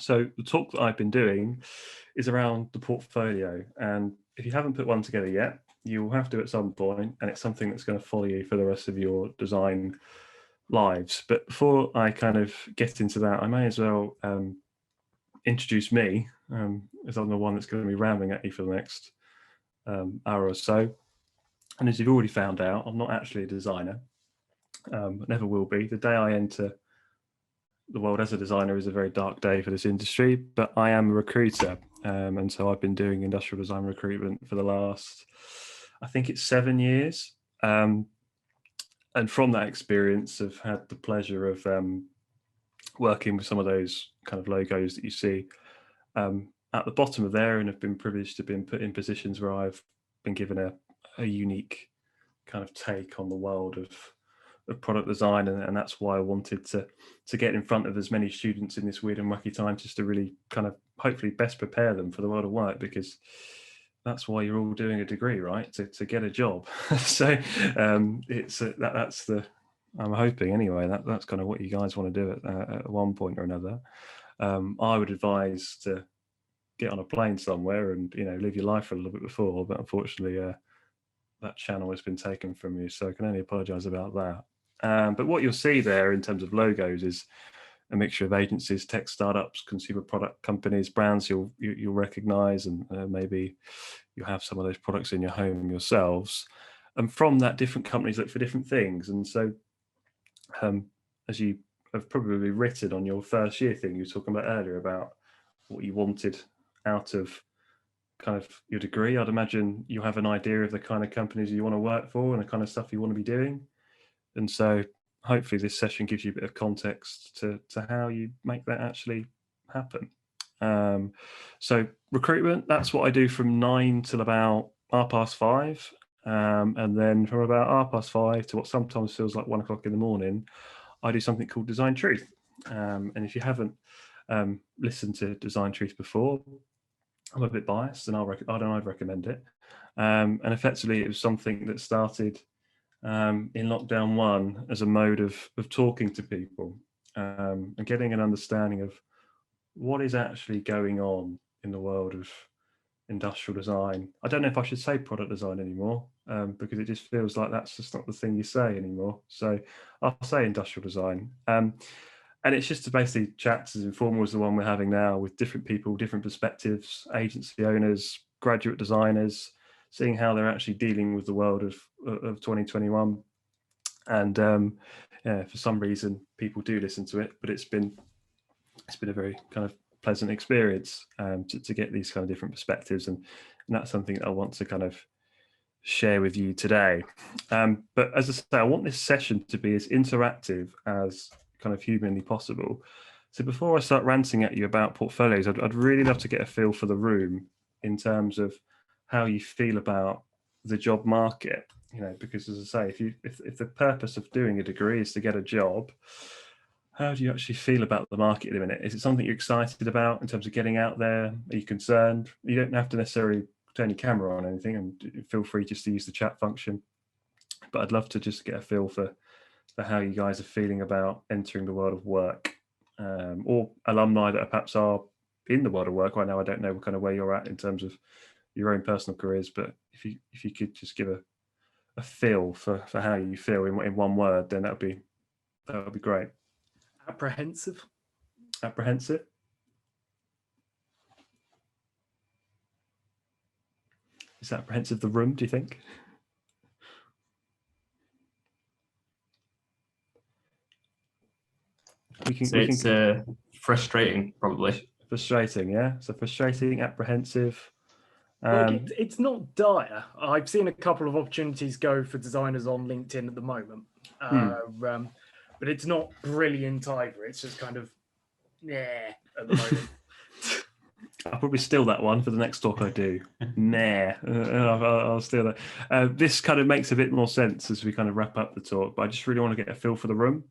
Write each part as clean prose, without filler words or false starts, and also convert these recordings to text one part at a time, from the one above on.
So the talk that I've been doing is around the portfolio. And if you haven't put one together yet, you'll have to at some point, and it's something that's going to follow you for the rest of your design lives. But before I kind of get into that, I may as well introduce me, as I'm the one that's going to be rambling at you for the next hour or so. And as you've already found out, I'm not actually a designer. Never will be. The day I enter the world as a designer is a very dark day for this industry, but I am a recruiter. And so I've been doing industrial design recruitment for the last, I think it's 7 years. And from that experience, I've had the pleasure of working with some of those kind of logos that you see at the bottom of there, and have been privileged to have been put in positions where I've been given a unique kind of take on the world of product design, and that's why I wanted to get in front of as many students in this weird and wacky time, just to really kind of hopefully best prepare them for the world of work, because that's why you're all doing a degree, right? To get a job. So it's that's the, I'm hoping anyway, that's kind of what you guys want to do at one point or another. I would advise to get on a plane somewhere and live your life for a little bit before, but unfortunately that channel has been taken from you, so I can only apologize about that. But what you'll see there in terms of logos is a mixture of agencies, tech startups, consumer product companies, brands you'll recognize, and maybe you have some of those products in your home yourselves. And from that, different companies look for different things. And so as you have probably written on your first year thing you were talking about earlier about what you wanted out of kind of your degree, I'd imagine you have an idea of the kind of companies you want to work for and the kind of stuff you want to be doing. And so hopefully this session gives you a bit of context to how you make that actually happen. So recruitment, that's what I do from 9 till about 5:30. And then from about 5:30 to what sometimes feels like 1 o'clock in the morning, I do something called Design Truth. And if you haven't listened to Design Truth before, I'm a bit biased and I'd recommend it. And effectively it was something that started in lockdown 1 as a mode of talking to people and getting an understanding of what is actually going on in the world of industrial design. I don't know if I should say product design anymore, because it just feels like that's just not the thing you say anymore. So I'll say industrial design. And it's just to basically chat as informal as the one we're having now, with different people, different perspectives, agency owners, graduate designers, seeing how they're actually dealing with the world of 2021. And for some reason, people do listen to it, but it's been a very kind of pleasant experience to get these kind of different perspectives, and that's something that I want to kind of share with you today. But as I say, I want this session to be as interactive as kind of humanly possible. So before I start ranting at you about portfolios, I'd really love to get a feel for the room in terms of how you feel about the job market. Because as I say, if the purpose of doing a degree is to get a job, how do you actually feel about the market at the minute? Is it something you're excited about in terms of getting out there? Are you concerned? You don't have to necessarily turn your camera on or anything, and feel free just to use the chat function. But I'd love to just get a feel for how you guys are feeling about entering the world of work, or alumni that perhaps are in the world of work right now. I don't know what kind of where you're at in terms of your own personal careers, but if you could just give a feel for how you feel in one word, then that would be great. Apprehensive. Apprehensive. Is apprehensive the room, do you think? It's frustrating, probably. Frustrating, yeah. So frustrating, apprehensive. It's not dire. I've seen a couple of opportunities go for designers on LinkedIn at the moment, but it's not brilliant either. It's just kind of at the moment. I'll probably steal that one for the next talk I do. I'll steal that. This kind of makes a bit more sense as we kind of wrap up the talk, but I just really want to get a feel for the room,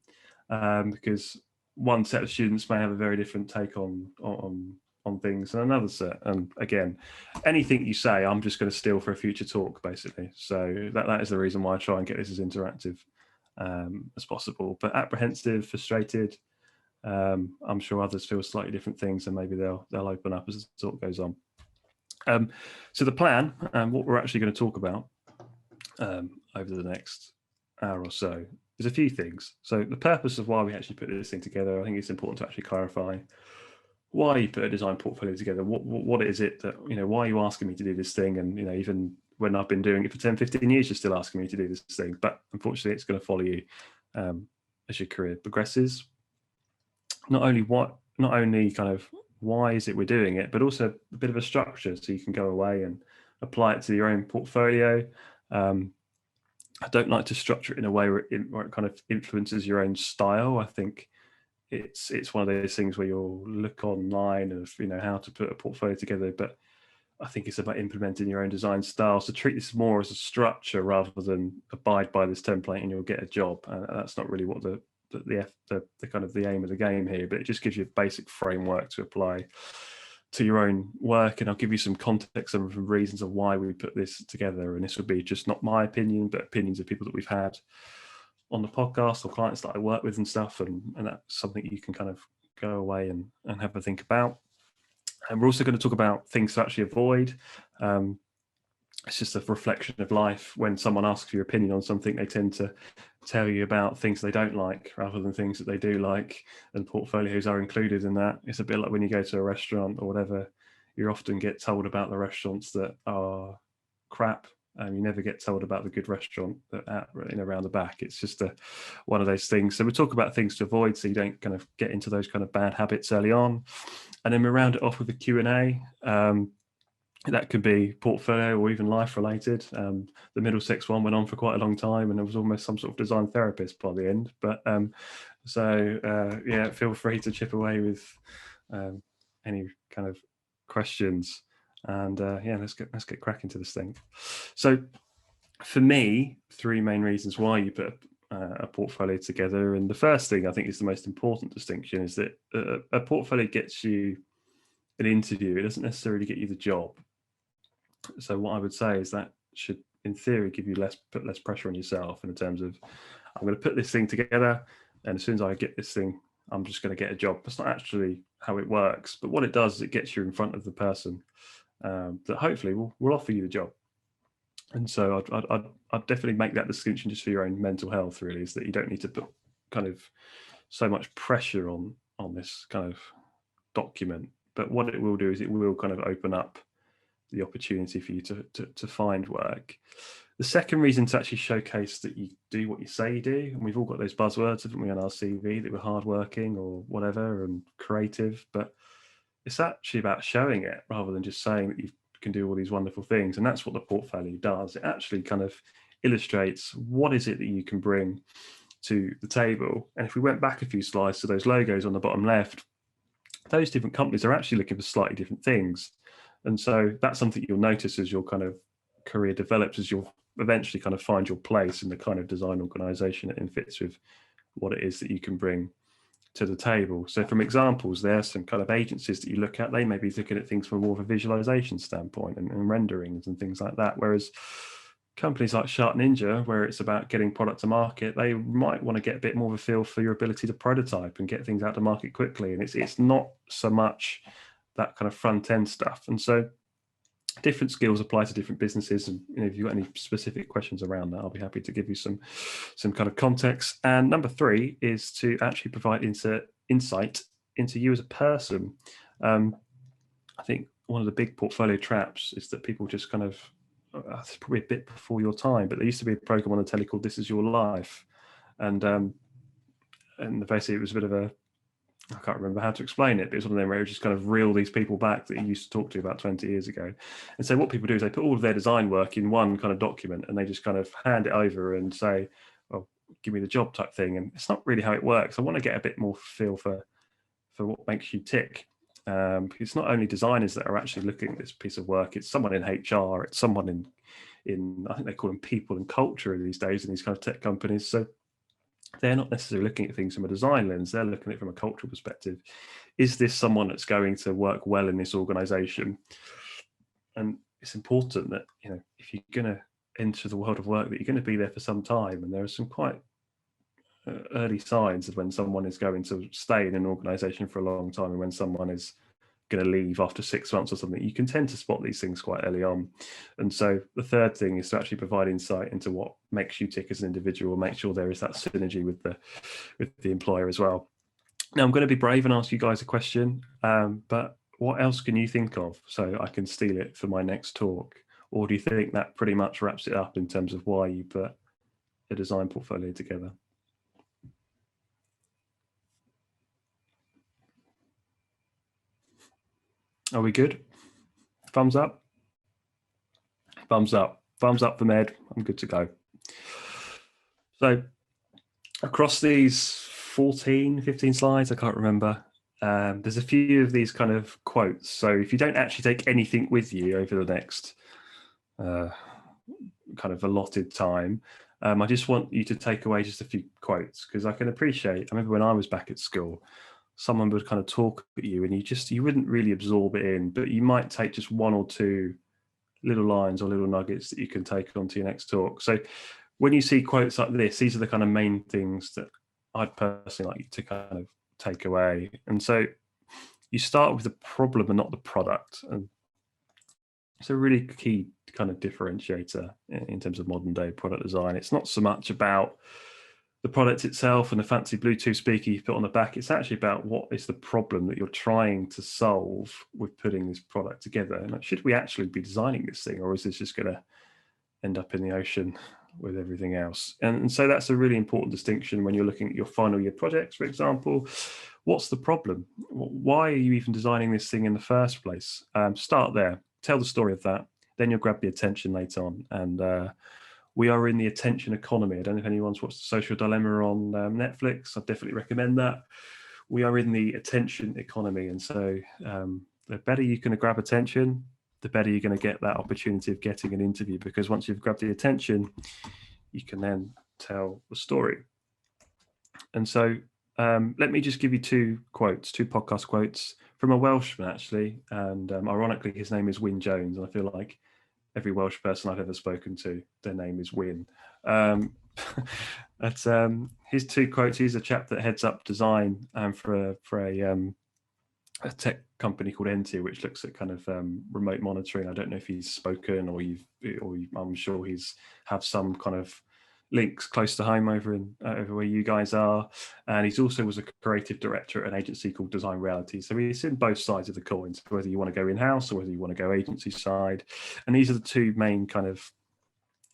because one set of students may have a very different take on things than another set. And again, anything you say, I'm just going to steal for a future talk, basically. So that is the reason why I try and get this as interactive as possible. But apprehensive, frustrated, I'm sure others feel slightly different things, and maybe they'll open up as the talk goes on. So the plan, and what we're actually going to talk about over the next hour or so, is a few things. So the purpose of why we actually put this thing together, I think it's important to actually clarify why you put a design portfolio together. What is it that, why are you asking me to do this thing? And, even when I've been doing it for 10, 15 years, you're still asking me to do this thing. But unfortunately, it's going to follow you as your career progresses. Not only kind of why is it we're doing it, but also a bit of a structure so you can go away and apply it to your own portfolio. I don't like to structure it in a way where it kind of influences your own style. I think it's one of those things where you'll look online of how to put a portfolio together, but I think it's about implementing your own design style. So treat this more as a structure rather than abide by this template and you'll get a job. That's not really what the kind of the aim of the game here, but it just gives you a basic framework to apply to your own work. And I'll give you some context and some reasons of why we put this together. And this would be just not my opinion, but opinions of people that we've had on the podcast or clients that I work with and stuff. And that's something you can kind of go away and have a think about. And we're also going to talk about things to actually avoid. It's just a reflection of life. When someone asks your opinion on something, they tend to tell you about things they don't like rather than things that they do like, and portfolios are included in that. It's a bit like when you go to a restaurant or whatever, you often get told about the restaurants that are crap, and you never get told about the good restaurant that around the back. It's just one of those things. So we talk about things to avoid so you don't kind of get into those kind of bad habits early on. And then we round it off with a Q&A. That could be portfolio or even life related. The Middlesex one went on for quite a long time, and there was almost some sort of design therapist by the end. But yeah, feel free to chip away with any kind of questions. And yeah, let's get cracking to this thing. So for me, 3 main reasons why you put a portfolio together. And the first thing I think is the most important distinction is that a portfolio gets you an interview. It doesn't necessarily get you the job. So what I would say is that should, in theory, give you put less pressure on yourself in terms of, I'm going to put this thing together, and as soon as I get this thing, I'm just going to get a job. That's not actually how it works. But what it does is it gets you in front of the person that hopefully will offer you the job. And so I'd definitely make that distinction just for your own mental health, really, is that you don't need to put kind of so much pressure on this kind of document. But what it will do is it will kind of open up the opportunity for you to find work. The second reason to actually showcase that you do what you say you do, and we've all got those buzzwords, haven't we, on our CV, that we're hardworking or whatever and creative, but it's actually about showing it rather than just saying that you can do all these wonderful things. And that's what the portfolio does. It actually kind of illustrates what is it that you can bring to the table. And if we went back a few slides to those logos on the bottom left, those different companies are actually looking for slightly different things. And so that's something you'll notice as your kind of career develops, as you'll eventually kind of find your place in the kind of design organization that fits with what it is that you can bring to the table. So from examples, there are some kind of agencies that you look at. They may be looking at things from more of a visualization standpoint and renderings and things like that. Whereas companies like Shark Ninja, where it's about getting product to market, they might want to get a bit more of a feel for your ability to prototype and get things out to market quickly. And it's not so much that kind of front end stuff. And so different skills apply to different businesses. And if you've got any specific questions around that, I'll be happy to give you some kind of context. And number 3 is to actually provide insight into you as a person. I think one of the big portfolio traps is that people just kind of, it's probably a bit before your time, but there used to be a program on the telly called This Is Your Life. And basically it was a bit of a, I can't remember how to explain it, but it's one of them where it just kind of reel these people back that you used to talk to about 20 years ago. And so what people do is they put all of their design work in one kind of document and they just kind of hand it over and say, well, give me the job type thing. And it's not really how it works. I want to get a bit more feel for what makes you tick. It's not only designers that are actually looking at this piece of work, it's someone in HR, it's someone in I think they call them people and culture these days in these kind of tech companies. So they're not necessarily looking at things from a design lens, they're looking at it from a cultural perspective. Is this someone that's going to work well in this organization? And it's important that, if you're going to enter the world of work, that you're going to be there for some time. And there are some quite early signs of when someone is going to stay in an organization for a long time and when someone is going to leave after 6 months or something. You can tend to spot these things quite early on. And so the third thing is to actually provide insight into what makes you tick as an individual, make sure there is that synergy with the employer as well. Now, I'm going to be brave and ask you guys a question, but what else can you think of so I can steal it for my next talk? Or do you think that pretty much wraps it up in terms of why you put a design portfolio together? Are we good? Thumbs up? Thumbs up. Thumbs up from Ed. I'm good to go. So across these 14, 15 slides, I can't remember, there's a few of these kind of quotes. So if you don't actually take anything with you over the next kind of allotted time, I just want you to take away just a few quotes, because I can appreciate, I remember when I was back at school, someone would kind of talk at you and you wouldn't really absorb it in, but you might take just one or two little lines or little nuggets that you can take onto your next talk. So when you see quotes like this, these are the kind of main things that I'd personally like you to kind of take away. And so you start with the problem and not the product. And it's a really key kind of differentiator in terms of modern day product design. It's not so much about the product itself and the fancy Bluetooth speaker you put on the back. It's actually about what is the problem that you're trying to solve with putting this product together. And should we actually be designing this thing, or is this just going to end up in the ocean with everything else? And so that's a really important distinction when you're looking at your final year projects, for example. What's the problem? Why are you even designing this thing in the first place? Start there, tell the story of that, then you'll grab the attention later on. And we are in the attention economy. I don't know if anyone's watched The Social Dilemma on Netflix. I'd definitely recommend that. We are in the attention economy. And so the better you can grab attention, the better you're going to get that opportunity of getting an interview, because once you've grabbed the attention, you can then tell the story. And so let me just give you two podcast quotes from a Welshman, actually. And ironically, his name is Wyn Jones. And I feel like every Welsh person I've ever spoken to, their name is Wyn. But his two quotes. He's a chap that heads up design for a tech company called Entia, which looks at kind of remote monitoring. I don't know if he's spoken or I'm sure he's have some kind of links close to home over where you guys are. And he's also was a creative director at an agency called Design Reality. So he's in both sides of the coin, so whether you want to go in-house or whether you want to go agency side. And these are the two main kind of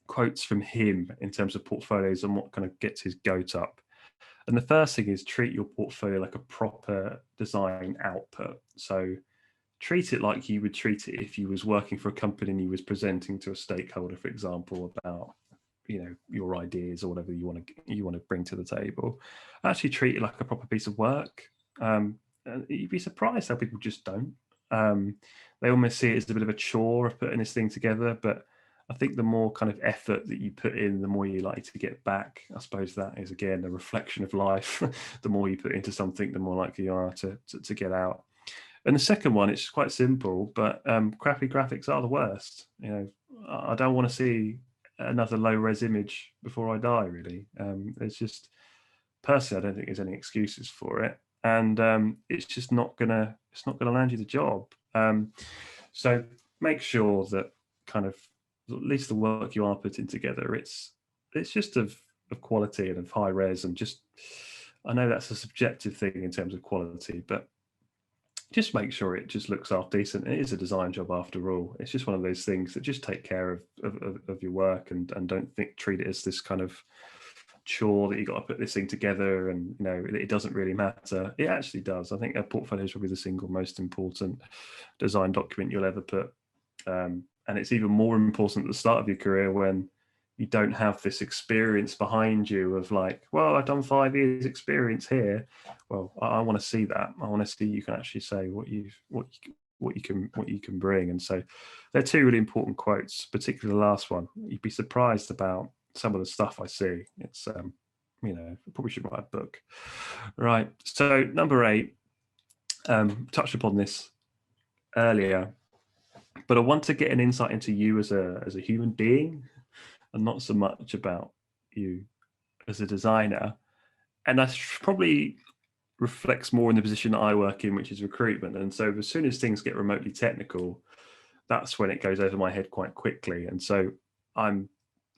quotes from him in terms of portfolios and what kind of gets his goat up. And the first thing is treat your portfolio like a proper design output. So treat it like you would treat it if you was working for a company and you was presenting to a stakeholder, for example, about your ideas or whatever you want to bring to the table. Actually treat it like a proper piece of work. And you'd be surprised how people just don't. They almost see it as a bit of a chore of putting this thing together, but I think the more kind of effort that you put in, the more you like to get back. I suppose that is, again, a reflection of life. The more you put into something, the more likely you are to get out. And the second one, it's quite simple, but crappy graphics are the worst. I don't want to see another low-res image before I die, really. It's just, personally, I don't think there's any excuses for it. And it's just not gonna land you the job. So make sure that kind of, at least the work you are putting together, it's just of quality and of high res, and just, I know that's a subjective thing in terms of quality, but just make sure it just looks half decent. It is a design job after all. It's just one of those things that just take care of your work, and don't treat it as this kind of chore that you got to put this thing together, and it doesn't really matter. It actually does. I think a portfolio is probably the single most important design document you'll ever put. And it's even more important at the start of your career when you don't have this experience behind you of like, well, I've done 5 years experience here. Well, I want to see that. I want to see you can actually say what you can bring. And so they're two really important quotes, particularly the last one. You'd be surprised about some of the stuff I see. It's I probably should write a book. Right. So number 8, touched upon this earlier, but I want to get an insight into you as a human being, and not so much about you as a designer. and that's probably reflects more in the position that I work in, which is recruitment. And so as soon as things get remotely technical, that's when it goes over my head quite quickly. And so I'm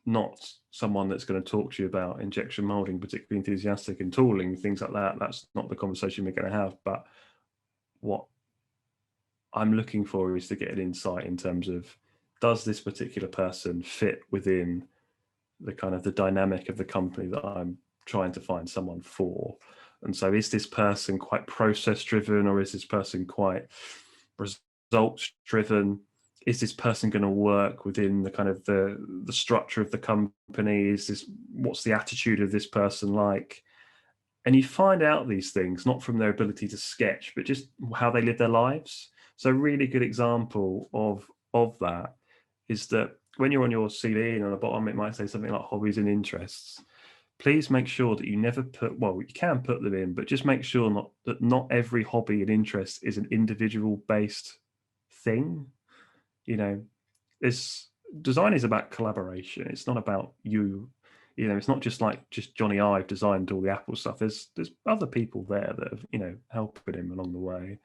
not someone that's going to talk to you about injection molding, particularly enthusiastic, and tooling, things like that. That's not the conversation we're going to have. But what I'm looking for is to get an insight in terms of, does this particular person fit within the kind of the dynamic of the company that I'm trying to find someone for? And so is this person quite process driven, or is this person quite results driven? Is this person going to work within the kind of the structure of the company? What's the attitude of this person like? And you find out these things not from their ability to sketch, but just how they live their lives. So a really good example of that is that when you're on your CV and on the bottom it might say something like hobbies and interests. Please make sure that you never put, well, you can put them in, but just make sure that not every hobby and interest is an individual based thing. You know, design is about collaboration. It's not about you. You know, it's not just like just Johnny Ive designed all the Apple stuff. There's other people there that have, you know, helping him along the way.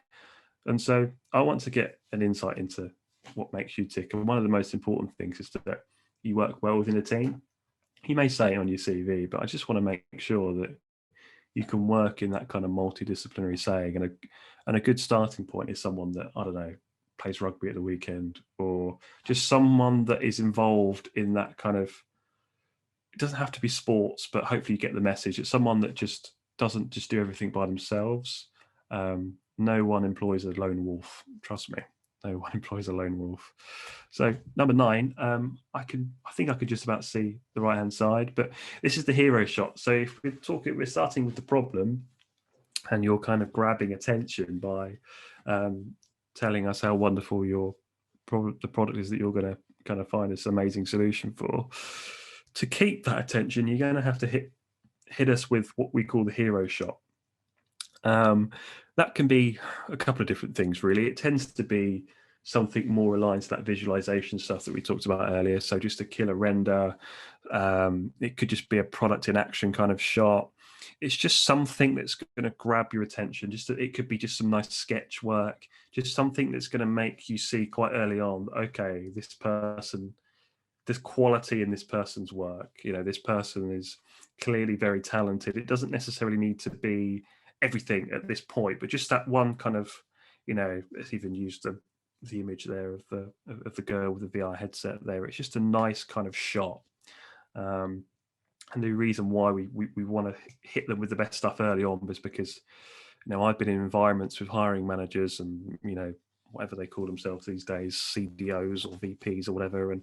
And so I want to get an insight into what makes you tick. And one of the most important things is that you work well within a team. You may say it on your CV, but I just want to make sure that you can work in that kind of multidisciplinary saying. And a good starting point is someone that, I don't know, plays rugby at the weekend, or just someone that is involved in that kind of, it doesn't have to be sports, but hopefully you get the message. It's someone that just doesn't just do everything by themselves. No one employs a lone wolf, trust me. No one employs a lone wolf. So number 9, I think I could just about see the right hand side, but this is the hero shot. So if we're starting with the problem, and you're kind of grabbing attention by telling us how wonderful the product is that you're going to kind of find this amazing solution for. To keep that attention, you're going to have to hit us with what we call the hero shot. That can be a couple of different things, really. It tends to be something more aligned to that visualization stuff that we talked about earlier. So just a killer render. It could just be a product in action kind of shot. It's just something that's going to grab your attention. It could be just some nice sketch work, just something that's going to make you see quite early on, okay, this person, there's quality in this person's work. You know, this person is clearly very talented. It doesn't necessarily need to be everything at this point, but just that one kind of, you know, it's even used the image there of the girl with the VR headset there. It's just a nice kind of shot. And the reason why we want to hit them with the best stuff early on was because, you know, I've been in environments with hiring managers and, you know, whatever they call themselves these days, CDOs or VPs or whatever, and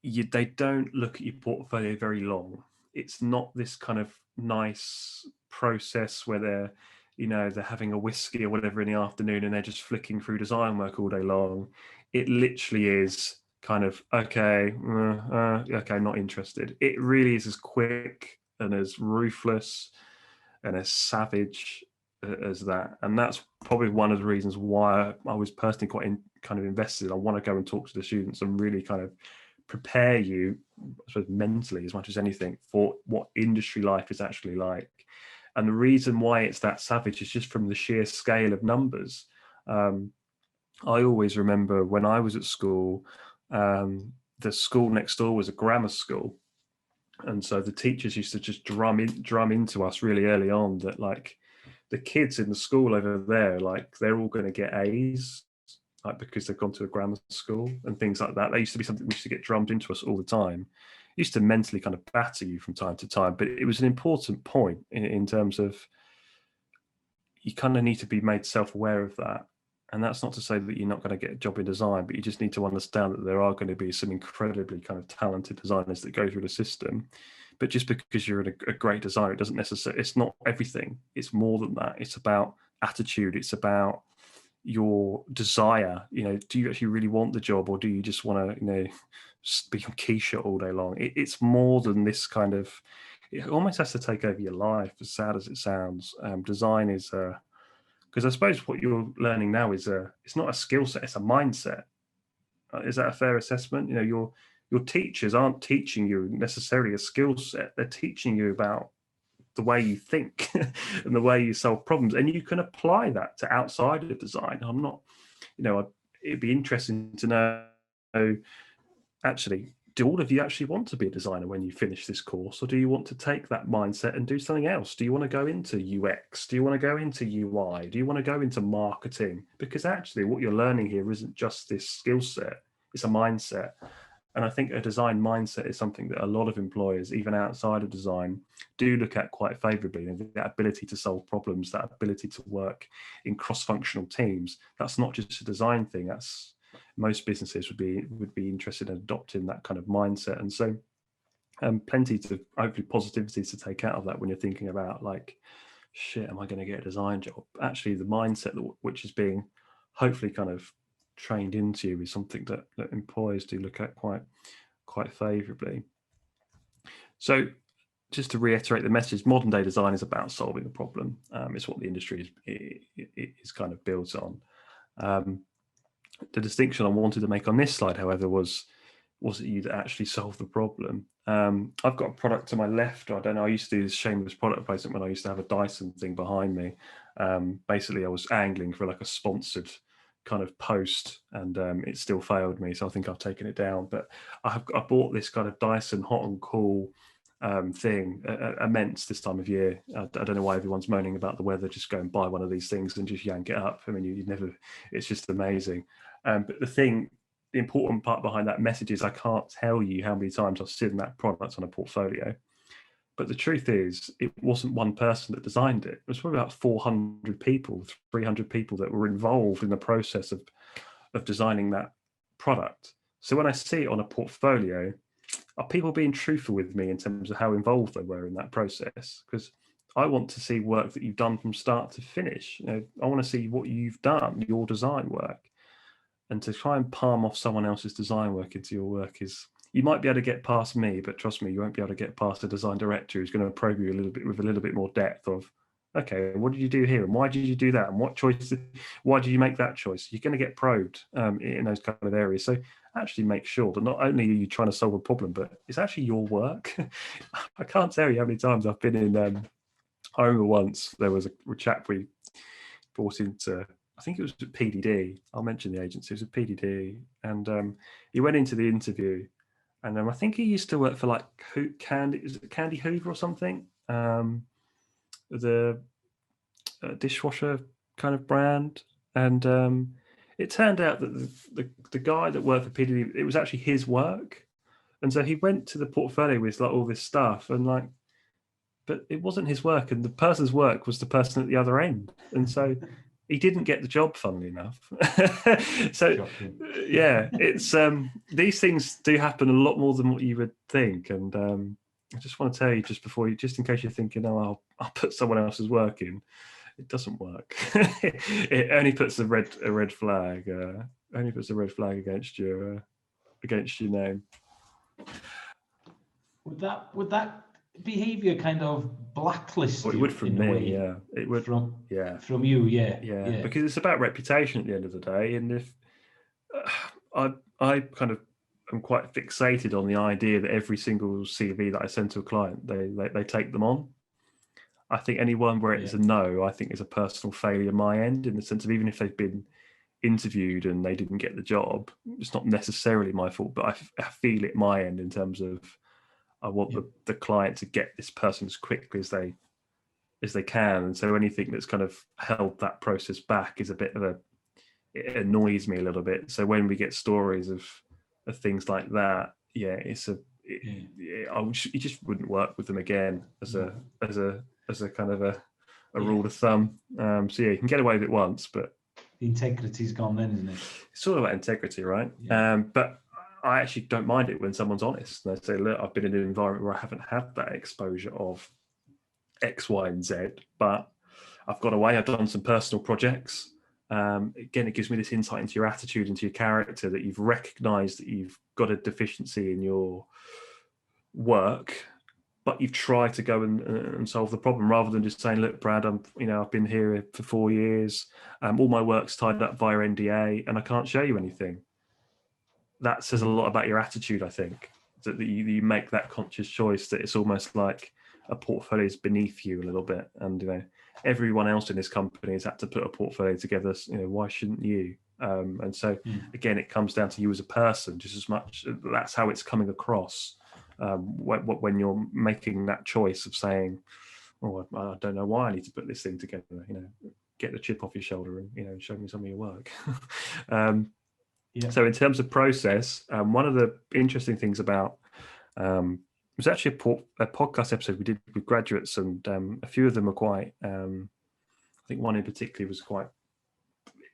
they don't look at your portfolio very long. It's not this kind of nice process where they're having a whiskey or whatever in the afternoon and they're just flicking through design work all day long. It literally is kind of, okay, not interested. It really is as quick and as ruthless and as savage as that. And that's probably one of the reasons why I was personally quite kind of invested. I want to go and talk to the students and really kind of prepare you, I suppose, mentally as much as anything for what industry life is actually like. And the reason why it's that savage is just from the sheer scale of numbers. I always remember when I was at school, the school next door was a grammar school. And so the teachers used to just drum into us really early on that, like, the kids in the school over there, like, they're all going to get A's, like, because they've gone to a grammar school and things like that. That used to be something we used to get drummed into us all the time. It used to mentally kind of batter you from time to time, but it was an important point in terms of you kind of need to be made self-aware of that. And that's not to say that you're not going to get a job in design, but you just need to understand that there are going to be some incredibly kind of talented designers that go through the system. But just because you're a great designer, it doesn't necessarily, it's not everything. It's more than that. It's about attitude. It's about your desire. You know, do you actually really want the job, or do you just want to, you know, be on Keisha all day long? It's more than this kind of, it almost has to take over your life, as sad as it sounds. Design is because I suppose what you're learning now is it's not a skill set, it's a mindset. Is that a fair assessment? You know, your teachers aren't teaching you necessarily a skill set. They're teaching you about the way you think and the way you solve problems, and you can apply that to outside of design. I'm not, it'd be interesting to know, actually, do all of you actually want to be a designer when you finish this course, or do you want to take that mindset and do something else? Do you want to go into UX? Do you want to go into UI? Do you want to go into marketing? Because actually what you're learning here isn't just this skill set, it's a mindset. And I think a design mindset is something that a lot of employers, even outside of design, do look at quite favorably. That ability to solve problems, that ability to work in cross-functional teams, that's not just a design thing. That's most businesses would be interested in adopting that kind of mindset. And so plenty to hopefully positivity to take out of that when you're thinking about like, shit, am I going to get a design job? Actually, the mindset which is being hopefully kind of trained into you is something that employers do look at quite favorably. So just to reiterate the message, modern day design is about solving a problem. It's what the industry is kind of built on. The distinction I wanted to make on this slide, however, was it you that actually solved the problem? I've got a product to my left. I don't know, I used to do this shameless product placement when I used to have a Dyson thing behind me. Basically, I was angling for like a sponsored kind of post, and it still failed me, so I think I've taken it down. But I bought this kind of Dyson hot and cool thing, immense this time of year. I don't know why everyone's moaning about the weather. Just go and buy one of these things and just yank it up. I mean, you never, it's just amazing. But the important part behind that message is I can't tell you how many times I've seen that product on a portfolio. But the truth is, it wasn't one person that designed it. It was probably about 400 people, 300 people that were involved in the process of designing that product. So when I see it on a portfolio, are people being truthful with me in terms of how involved they were in that process? Because I want to see work that you've done from start to finish. I want to see what you've done, your design work. And to try and palm off someone else's design work into your work is, you might be able to get past me, but trust me, you won't be able to get past a design director who's going to probe you with a little bit more depth of, okay, what did you do here? And why did you do that? And why did you make that choice? You're going to get probed in those kind of areas. So actually make sure that not only are you trying to solve a problem, but it's actually your work. I can't tell you how many times I've been in, I remember once there was a chap we brought into, I think it was at PDD. I'll mention the agency. It was at PDD, and he went into the interview, and I think he used to work for like Candy Hoover or something, the dishwasher kind of brand, and it turned out that the guy that worked for PDD, it was actually his work, and so he went to the portfolio with like all this stuff, and like, but it wasn't his work, and the person's work was the person at the other end, and so he didn't get the job, funnily enough. So yeah, it's these things do happen a lot more than what you would think, and I just want to tell you just in case you're thinking, oh, I'll put someone else's work in. It doesn't work. It only puts a red flag. Only puts a red flag against your name. Would that behaviour kind of blacklist you? It would from me, yeah. It would from you, yeah. Because it's about reputation at the end of the day, and if I kind of am quite fixated on the idea that every single CV that I send to a client, they take them on. I think anyone where it's a no, I think is a personal failure on my end, in the sense of even if they've been interviewed and they didn't get the job, it's not necessarily my fault, but I feel it my end in terms of I want the client to get this person as quickly as they can. And so anything that's kind of held that process back is a bit of it annoys me a little bit. So when we get stories of things like that, you just wouldn't work with them again as a kind of a rule of thumb. So you can get away with it once, but the integrity's gone then, isn't it? It's all about integrity, right? But I actually don't mind it when someone's honest. And they say, look, I've been in an environment where I haven't had that exposure of X, Y, and Z, but I've got away. I've done some personal projects. Again, it gives me this insight into your attitude, into your character, that you've recognized that you've got a deficiency in your work, but you've tried to go and solve the problem, rather than just saying, look, Brad, I've been here for 4 years. All my work's tied up via NDA and I can't show you anything. That says a lot about your attitude, I think, that you make that conscious choice, that it's almost like, a portfolio is beneath you a little bit, and everyone else in this company has had to put a portfolio together. Why shouldn't you? And so again, it comes down to you as a person just as much. That's how it's coming across when you're making that choice of saying, "Oh, I don't know why I need to put this thing together." Get the chip off your shoulder and show me some of your work. So in terms of process, one of the interesting things about it was actually a podcast episode we did with graduates, and a few of them are quite, I think one in particular was quite,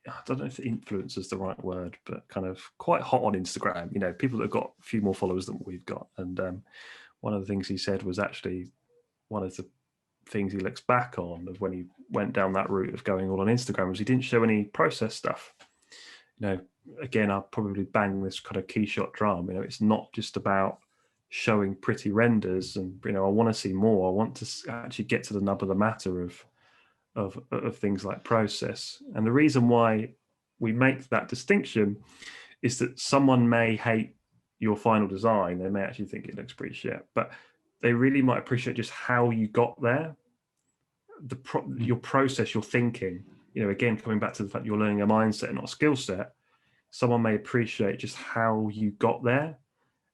I don't know if influencer is the right word, but kind of quite hot on Instagram, people that have got a few more followers than what we've got. And one of the things he said was actually one of the things he looks back on of when he went down that route of going all on Instagram was he didn't show any process stuff. Again, I'll probably bang this kind of key shot drum. It's not just about showing pretty renders, and I want to see more. I want to actually get to the nub of the matter of things like process. And the reason why we make that distinction is that someone may hate your final design. They may actually think it looks pretty shit, but they really might appreciate just how you got there, your process, your thinking. Again, coming back to the fact you're learning a mindset, not a skill set. Someone may appreciate just how you got there,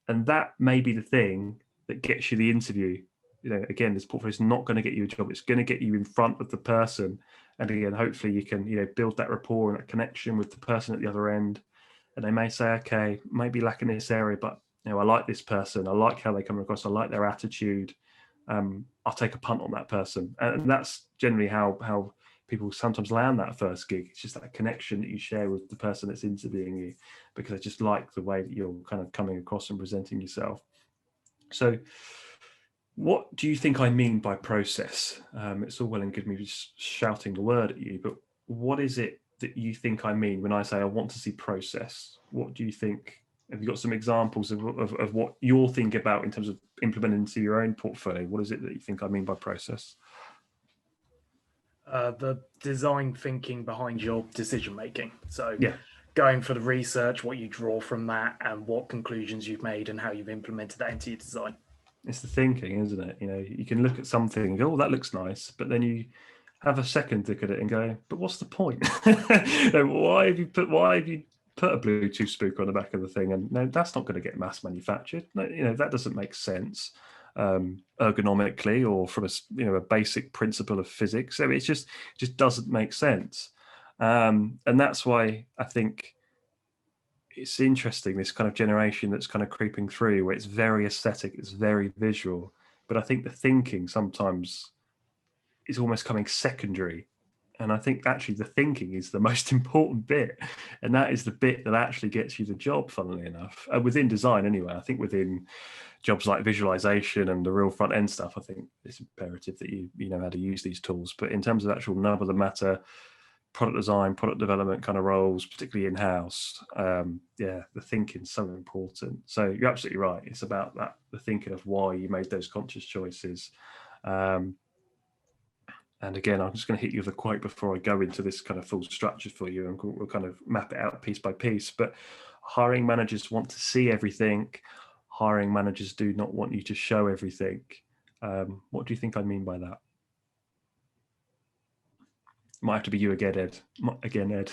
and that may be the thing that gets you the interview. Again, this portfolio is not going to get you a job. It's going to get you in front of the person, and again, hopefully you can build that rapport and that connection with the person at the other end. And they may say, okay, maybe lacking this area, but I like this person. I like how they come across. I like their attitude. I'll take a punt on that person, and that's generally how people sometimes land that first gig. It's just that connection that you share with the person that's interviewing you, because they just like the way that you're kind of coming across and presenting yourself. So what do you think I mean by process? It's all well and good me just shouting the word at you, but what is it that you think I mean when I say I want to see process? What do you think? Have you got some examples of what you're thinking about in terms of implementing into your own portfolio? What is it that you think I mean by process? The design thinking behind your decision making. So yeah, going for the research, what you draw from that, and what conclusions you've made and how you've implemented that into your design. It's the thinking, isn't it? You can look at something and go, oh, that looks nice, but then you have a second look at it and go, but what's the point? Why have you put a Bluetooth speaker on the back of the thing? And no, that's not going to get mass manufactured. No, that doesn't make sense ergonomically or from a basic principle of physics. So it just doesn't make sense. And that's why I think it's interesting, this kind of generation that's kind of creeping through, where it's very aesthetic, it's very visual, but I think the thinking sometimes is almost coming secondary. And I think actually the thinking is the most important bit, and that is the bit that actually gets you the job, funnily enough, within design anyway. I think within jobs like visualization and the real front end stuff, I think it's imperative that you know how to use these tools. But in terms of actual nub of the matter, product design, product development kind of roles, particularly in-house, the thinking's so important. So you're absolutely right. It's about that, the thinking of why you made those conscious choices. And again, I'm just going to hit you with a quote before I go into this kind of full structure for you, and we'll kind of map it out piece by piece. But hiring managers want to see everything. Hiring managers do not want you to show everything. What do you think I mean by that? Might have to be you again, Ed. Ed.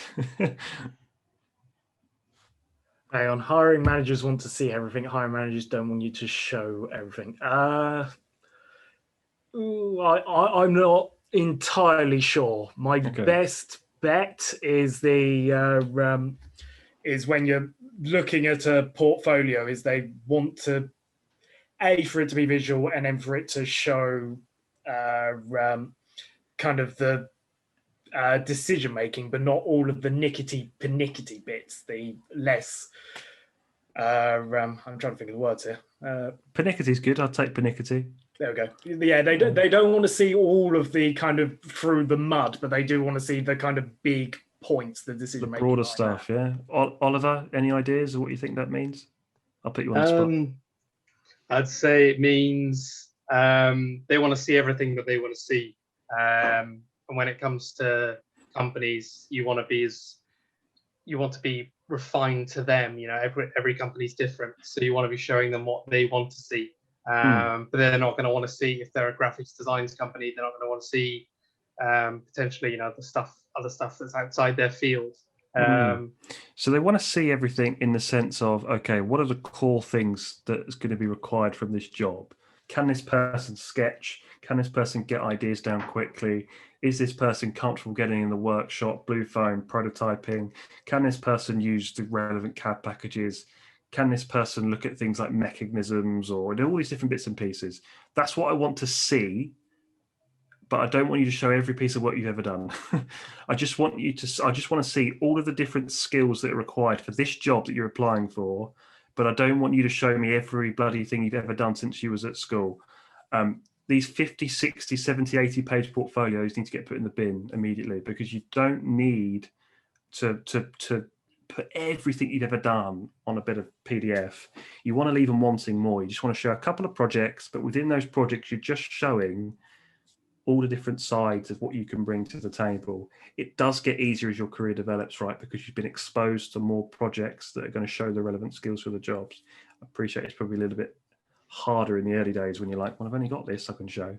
Hang on, hiring managers want to see everything. Hiring managers don't want you to show everything. I'm not entirely sure. My best bet is is when you're looking at a portfolio, is they want to for it to be visual, and then for it to show kind of the decision making, but not all of the nickety bits. The less I'm trying to think of the words here. Pernickety is good. I'll take pernickety. There we go. Yeah, they don't want to see all of the kind of through the mud, but they do want to see the kind of big points, the decision making. The broader stuff, yeah. Oliver, any ideas of what you think that means? I'll put you on the spot. I'd say it means they want to see everything that they want to see. And when it comes to companies, you want to be refined to them. Every company's different, so you want to be showing them what they want to see. But they're not going to want to see, if they're a graphics designs company, they're not going to want to see potentially, the other stuff that's outside their field. So they want to see everything in the sense of, okay, what are the core things that's going to be required from this job? Can this person sketch? Can this person get ideas down quickly? Is this person comfortable getting in the workshop, blue phone, prototyping? Can this person use the relevant CAD packages? Can this person look at things like mechanisms or all these different bits and pieces? That's what I want to see, but I don't want you to show every piece of work you've ever done. I just want to see all of the different skills that are required for this job that you're applying for, but I don't want you to show me every bloody thing you've ever done since you was at school. These 50, 60, 70, 80 page portfolios need to get put in the bin immediately, because you don't need to put everything you've ever done on a bit of PDF. You want to leave them wanting more. You just want to show a couple of projects, but within those projects, you're just showing all the different sides of what you can bring to the table. It does get easier as your career develops, right? Because you've been exposed to more projects that are going to show the relevant skills for the jobs. I appreciate it's probably a little bit harder in the early days when you're like, well, I've only got this I can show.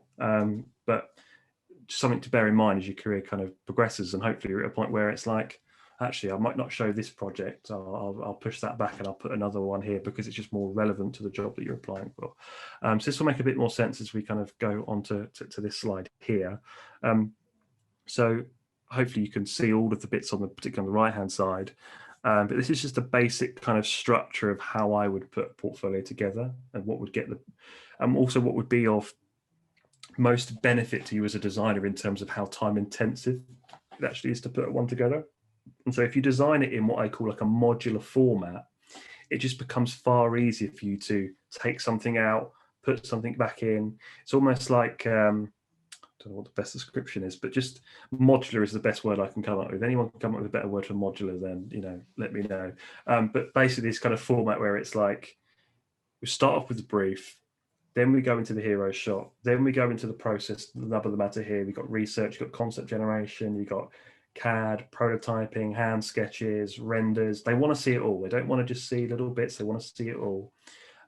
But just something to bear in mind as your career kind of progresses, and hopefully you're at a point where it's like, actually, I might not show this project. I'll push that back and I'll put another one here because it's just more relevant to the job that you're applying for. So this will make a bit more sense as we kind of go on to this slide here. So hopefully you can see all of the bits on the particularly on the right-hand side. But this is just a basic kind of structure of how I would put a portfolio together and what would get the, also what would be of most benefit to you as a designer in terms of how time intensive it actually is to put one together. And so if you design it in what I call like a modular format, it just becomes far easier for you to take something out, put something back in. It's almost like, I don't know what the best description is, but just modular is the best word I can come up with. Anyone can come up with a better word for modular, then, let me know. But basically this kind of format where it's like, we start off with the brief, then we go into the hero shot, then we go into the process, the nub of the matter here. We've got research, you've got concept generation, you've got CAD, prototyping, hand sketches, renders. They want to see it all. They don't want to just see little bits. They want to see it all.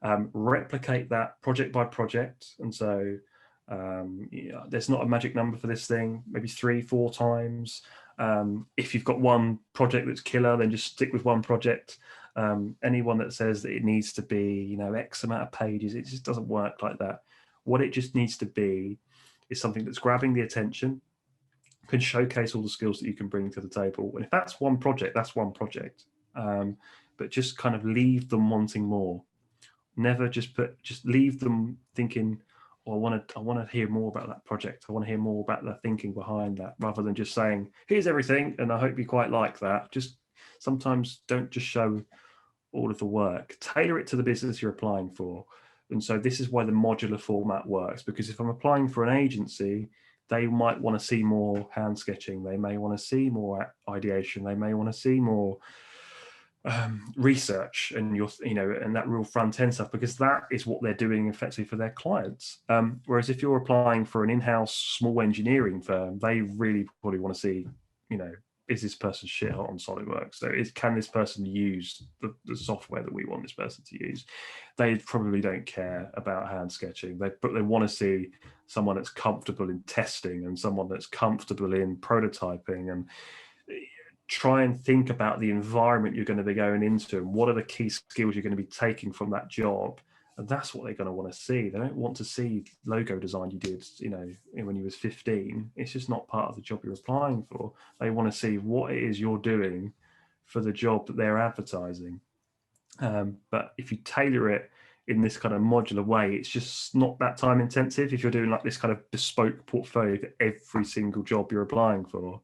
Replicate that project by project. And so there's not a magic number for this thing, maybe 3-4 times. If you've got one project that's killer, then just stick with one project. Anyone that says that it needs to be, X amount of pages, it just doesn't work like that. What it just needs to be is something that's grabbing the attention, can showcase all the skills that you can bring to the table. And if that's one project, that's one project. But just kind of leave them wanting more. Never just leave them thinking, oh, I want to hear more about that project. I want to hear more about the thinking behind that, rather than just saying, here's everything, and I hope you quite like that. Just sometimes don't just show all of the work. Tailor it to the business you're applying for. And so this is why the modular format works, because if I'm applying for an agency, they might want to see more hand sketching. They may want to see more ideation. They may want to see more research and and that real front end stuff, because that is what they're doing effectively for their clients. Whereas if you're applying for an in-house small engineering firm, they really probably want to see, is this person shit hot on SolidWorks? So can this person use the software that we want this person to use? They probably don't care about hand sketching, but they want to see someone that's comfortable in testing and someone that's comfortable in prototyping, and try and think about the environment you're going to be going into and what are the key skills you're going to be taking from that job. And that's what they're going to want to see. They don't want to see logo design you did, when you was 15. It's just not part of the job you're applying for. They want to see what it is you're doing for the job that they're advertising. But if you tailor it in this kind of modular way, it's just not that time intensive. If you're doing like this kind of bespoke portfolio for every single job you're applying for,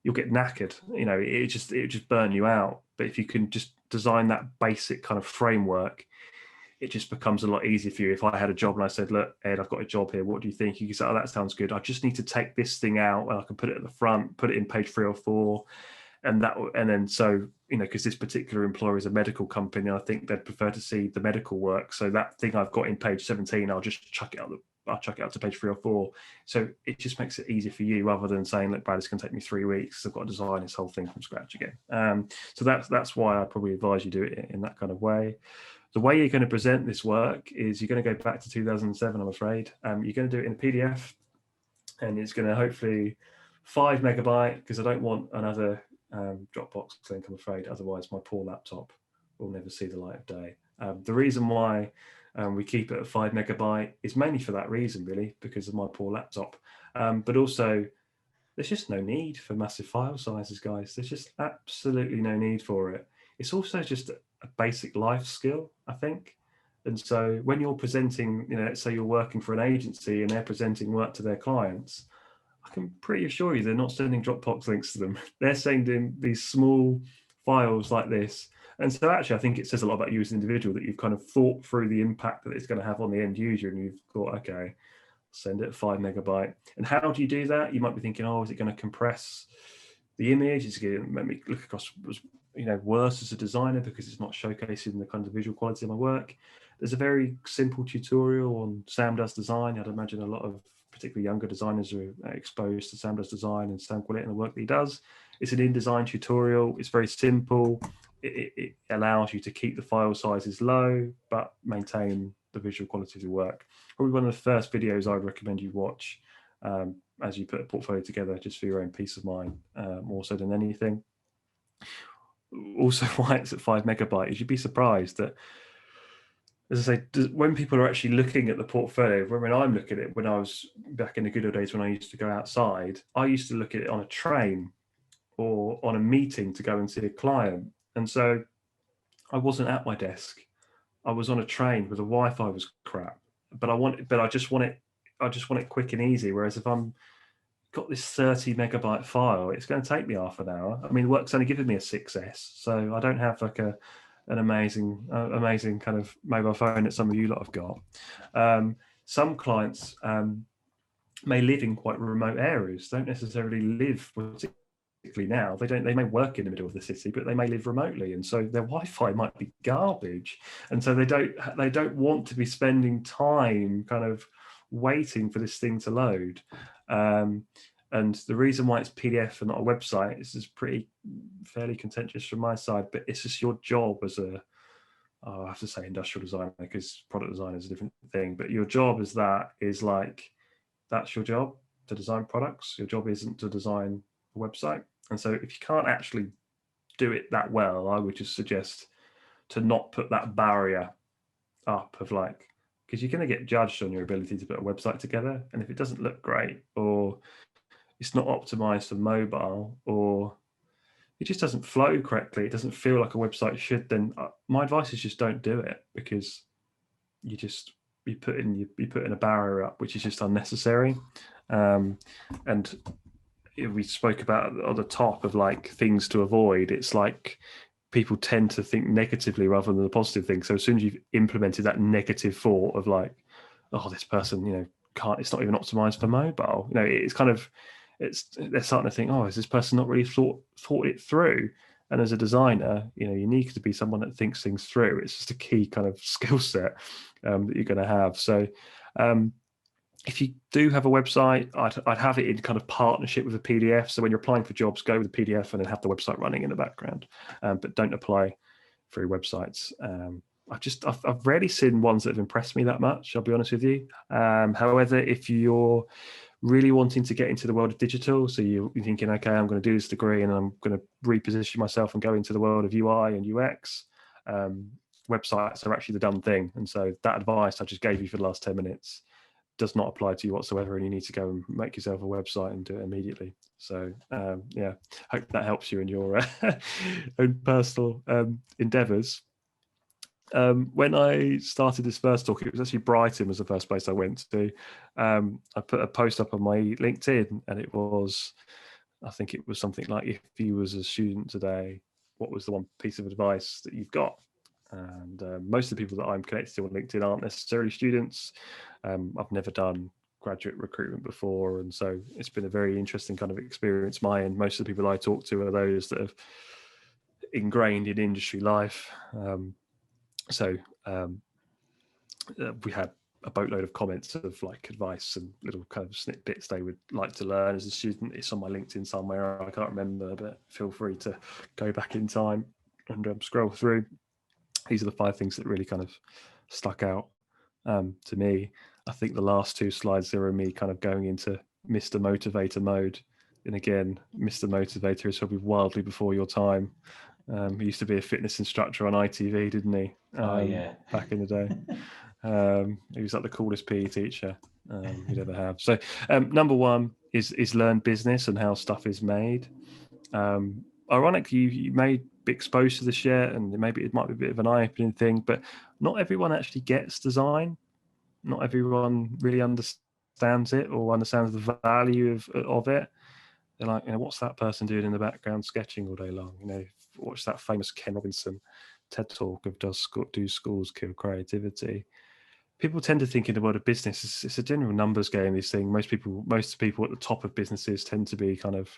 you'll get knackered. It just burn you out. But if you can just design that basic kind of framework, it just becomes a lot easier for you. If I had a job and I said, look, Ed, I've got a job here, what do you think? You can say, oh, that sounds good. I just need to take this thing out and I can put it at the front, put it in page 3 or 4. And then so, because this particular employer is a medical company, I think they'd prefer to see the medical work. So that thing I've got in page 17, I'll just chuck it out to page 3 or 4. So it just makes it easier for you, rather than saying, look, Brad, it's going to take me 3 weeks. I've got to design this whole thing from scratch again. So that's why I probably advise you do it in that kind of way. the way you're going to present this work is you're going to go back to 2007, I'm afraid. You're going to do it in a PDF, and it's going to hopefully 5 megabyte, because I don't want another Dropbox link, I'm afraid. Otherwise, my poor laptop will never see the light of day. The reason why we keep it at 5 megabyte is mainly for that reason, really, because of my poor laptop. But also, there's just no need for massive file sizes, guys. There's just absolutely no need for it. It's also just a basic life skill, I think. And so when you're presenting, let's say you're working for an agency and they're presenting work to their clients, I can pretty assure you they're not sending Dropbox links to them. They're sending these small files like this. And so actually, I think it says a lot about you as an individual that you've kind of thought through the impact that it's going to have on the end user, and you've thought, okay, send it 5 megabyte. And how do you do that? You might be thinking, oh, is it going to compress the image? Is it going to make me look across, worse as a designer because it's not showcasing the kind of visual quality of my work? There's a very simple tutorial on Sam Does Design. I'd imagine a lot of particularly younger designers are exposed to Sam Does Design and sound quality and the work that he does. It's an InDesign tutorial. It's very simple. It allows you to keep the file sizes low, but maintain the visual quality of the work. Probably one of the first videos I'd recommend you watch as you put a portfolio together, just for your own peace of mind, more so than anything. Also, why it's at 5 megabyte, you'd be surprised that, as I say, when people are actually looking at the portfolio, when I'm looking at it, when I was back in the good old days when I used to go outside, I used to look at it on a train or on a meeting to go and see a client. And so I wasn't at my desk. I was on a train where the Wi-Fi was crap, but I just want it quick and easy. Whereas if I'm got this 30 megabyte file, it's going to take me half an hour. I mean, the work's only giving me a 6S, so I don't have like an amazing kind of mobile phone that some of you lot have got. Some clients may live in quite remote areas, don't necessarily live now. They may work in the middle of the city, but they may live remotely, and so their Wi-Fi might be garbage, and so they don't want to be spending time kind of waiting for this thing to load. And the reason why it's PDF and not a website is fairly contentious from my side, but it's just your job as I have to say industrial designer, because product design is a different thing, but your job that's your job, to design products. Your job isn't to design a website. And so if you can't actually do it that well, I would just suggest to not put that barrier up of because you're going to get judged on your ability to put a website together. And if it doesn't look great, or it's not optimized for mobile, or it just doesn't flow correctly, it doesn't feel like a website should, then my advice is just don't do it, because you put in a barrier up, which is just unnecessary. And we spoke about at the top of things to avoid. It's like people tend to think negatively rather than the positive thing. So as soon as you've implemented that negative thought of oh, this person, can't, it's not even optimized for mobile. It's kind of, they're starting to think, oh, has this person not really thought it through? And as a designer, you need to be someone that thinks things through. It's just a key kind of skill set that you're going to have. So if you do have a website, I'd have it in kind of partnership with a PDF. So when you're applying for jobs, go with the PDF and then have the website running in the background, but don't apply through websites. I've rarely seen ones that have impressed me that much, I'll be honest with you. However, if you're really wanting to get into the world of digital, so you're thinking, okay, I'm going to do this degree and I'm going to reposition myself and go into the world of UI and UX, websites are actually the done thing. And so that advice I just gave you for the last 10 minutes does not apply to you whatsoever, and you need to go and make yourself a website and do it immediately. So yeah, hope that helps you in your own personal endeavors. When I started this first talk, it was actually Brighton was the first place I went to. I put a post up on my LinkedIn, and I think it was something like, if you was a student today, what was the one piece of advice that you've got? And most of the people that I'm connected to on LinkedIn aren't necessarily students. I've never done graduate recruitment before, and so it's been a very interesting kind of experience mine. Most of the people I talk to are those that have ingrained in industry life. We had a boatload of comments of advice and little kind of snippets they would like to learn as a student. It's on my LinkedIn somewhere, I can't remember, but feel free to go back in time and scroll through. these are the 5 things that really kind of stuck out to me. I think the last 2 slides there are me kind of going into Mr. Motivator mode. And again, Mr. Motivator is probably wildly before your time. He used to be a fitness instructor on ITV, didn't he? Back in the day. He was like the coolest PE teacher you'd ever have. So number 1 is learn business and how stuff is made. Ironically, you may be exposed to this yet, and maybe it might be a bit of an eye-opening thing, but not everyone actually gets design. Not everyone really understands it or understands the value of it. They're like, what's that person doing in the background sketching all day long? Watch that famous Ken Robinson TED talk of do schools kill creativity? People tend to think in the world of business, it's a general numbers game, this thing. Most people at the top of businesses tend to be kind of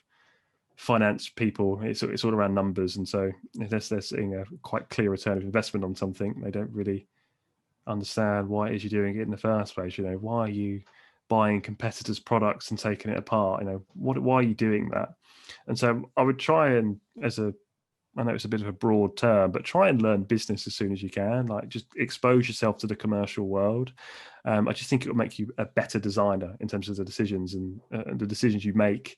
finance people. It's all around numbers. And so unless they're seeing a quite clear return of investment on something, they don't really understand why it is you're doing it in the first place. Why are you buying competitors' products and taking it apart? Why are you doing that? And so I would try and, I know it's a bit of a broad term, but try and learn business as soon as you can. Like, just expose yourself to the commercial world. I just think it will make you a better designer in terms of the decisions and the decisions you make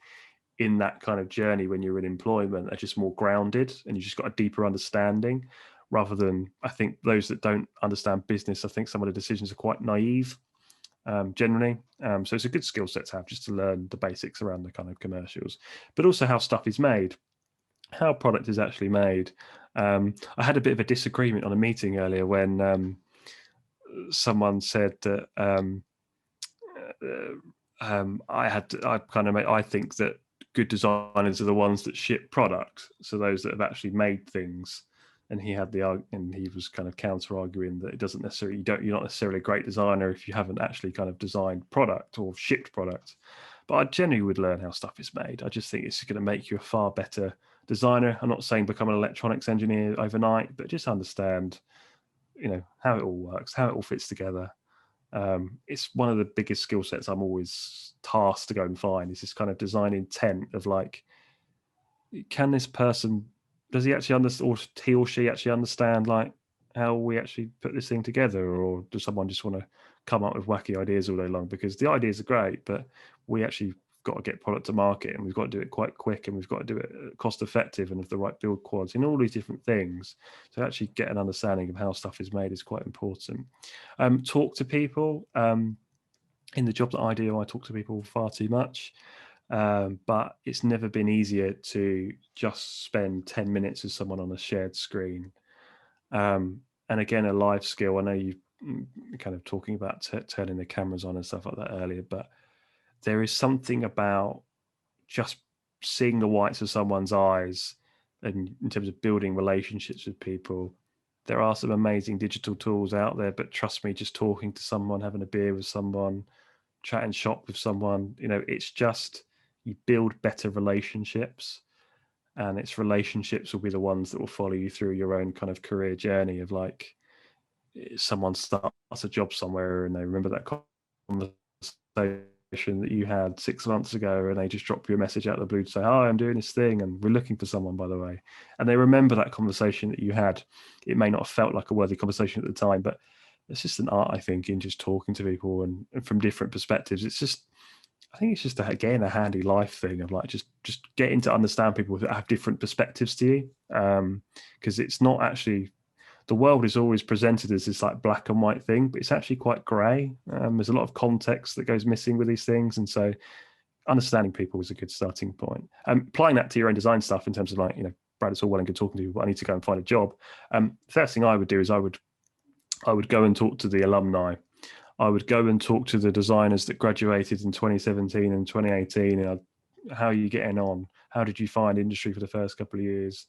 in that kind of journey when you're in employment are just more grounded, and you just got a deeper understanding, rather than, I think, those that don't understand business, I think some of the decisions are quite naive generally. So it's a good skill set to have, just to learn the basics around the kind of commercials, but also how stuff is made, how product is actually made. I had a bit of a disagreement on a meeting earlier when someone said that I think that good designers are the ones that ship product, so those that have actually made things. And he was kind of counter arguing that it doesn't necessarily, you're not necessarily a great designer if you haven't actually kind of designed product or shipped product. But I generally would learn how stuff is made. I just think it's going to make you a far better designer. I'm not saying become an electronics engineer overnight, but just understand, how it all works, how it all fits together. It's one of the biggest skill sets I'm always tasked to go and find, is this kind of design intent of like, can this person, does he actually understand, or he or she actually understand, like, how we actually put this thing together? Or does someone just want to come up with wacky ideas all day long? Because the ideas are great, but we actually got to get product to market, and we've got to do it quite quick, and we've got to do it cost effective and of the right build quality and all these different things. So actually get an understanding of how stuff is made is quite important. Talk to people. In the job that I do, I talk to people far too much. But it's never been easier to just spend 10 minutes with someone on a shared screen. And again, a live skill. I know you kind of talking about turning the cameras on and stuff like that earlier, but there is something about just seeing the whites of someone's eyes, and in terms of building relationships with people. There are some amazing digital tools out there, but trust me, just talking to someone, having a beer with someone, chatting shop with someone, it's just, you build better relationships, and it's relationships will be the ones that will follow you through your own kind of career journey of, like, someone starts a job somewhere and they remember that conversation that you had 6 months ago, and they just drop you a message out of the blue to say, hi, I'm doing this thing and we're looking for someone, by the way. And they remember that conversation that you had. It may not have felt like a worthy conversation at the time, but it's just an art, I think, in just talking to people and from different perspectives. I think it's just again a handy life thing of, like, just getting to understand people that have different perspectives to you, because it's not actually, the world is always presented as this like black and white thing, but it's actually quite grey. There's a lot of context that goes missing with these things, and so understanding people is a good starting point. Applying that to your own design stuff in terms of, like, Brad, it's all well and good talking to you, but I need to go and find a job. First thing I would do is I would go and talk to the alumni. I would go and talk to the designers that graduated in 2017 and 2018. And how are you getting on? How did you find industry for the first couple of years?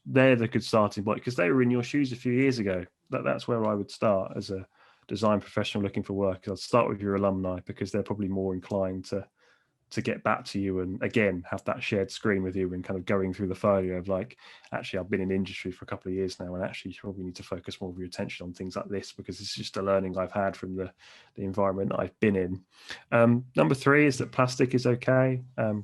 They're the good starting point, because they were in your shoes a few years ago. That's where I would start as a design professional looking for work. I'd start with your alumni, because they're probably more inclined to to get back to you and again have that shared screen with you and kind of going through the folio of like, actually I've been in industry for a couple of years now, and actually you probably need to focus more of your attention on things like this, because it's just a learning I've had from the environment that I've been in. Number 3 is that plastic is okay.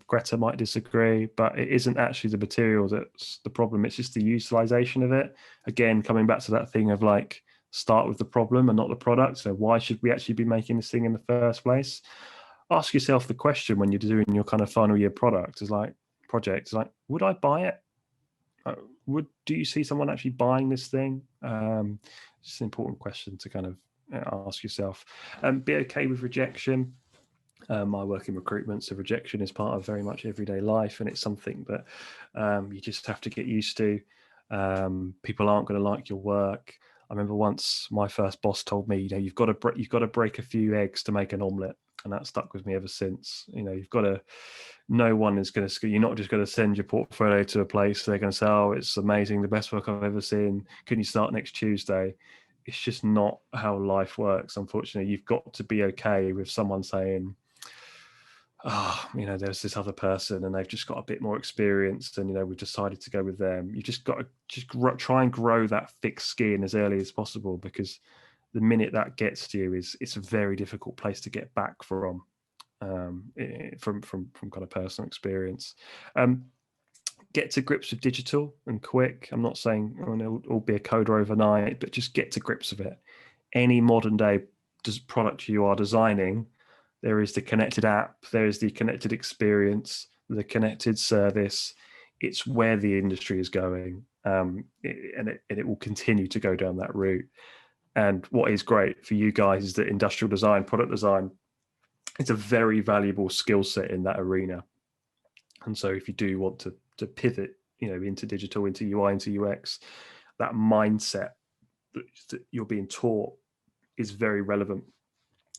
Greta might disagree, but it isn't actually the material that's the problem, it's just the utilization of it. Again, coming back to that thing of like, start with the problem and not the product. So why should we actually be making this thing in the first place? Ask yourself the question when you're doing your kind of final year project, would I buy it? Do you see someone actually buying this thing? It's an important question to kind of ask yourself. Be okay with rejection. I work in recruitment, so rejection is part of very much everyday life, and it's something that you just have to get used to. People aren't going to like your work. I remember once my first boss told me, you've got to break a few eggs to make an omelette. And that stuck with me ever since. You've got to, no one is going to, you're not just going to send your portfolio to a place, they're going to say, oh, it's amazing, the best work I've ever seen, can you start next Tuesday? It's just not how life works, unfortunately. You've got to be okay with someone saying, there's this other person and they've just got a bit more experience and, we've decided to go with them. You just got to try and grow that thick skin as early as possible, because the minute that gets to you, it's a very difficult place to get back from kind of personal experience. Get to grips with digital and quick. I'm not saying it'll be a coder overnight, but just get to grips with it. Any modern day product you are designing, there is the connected app, there is the connected experience, the connected service. It's where the industry is going, and it will continue to go down that route. And what is great for you guys is that industrial design, product design, it's a very valuable skill set in that arena. And so if you do want to pivot, into digital, into UI, into UX, that mindset that you're being taught is very relevant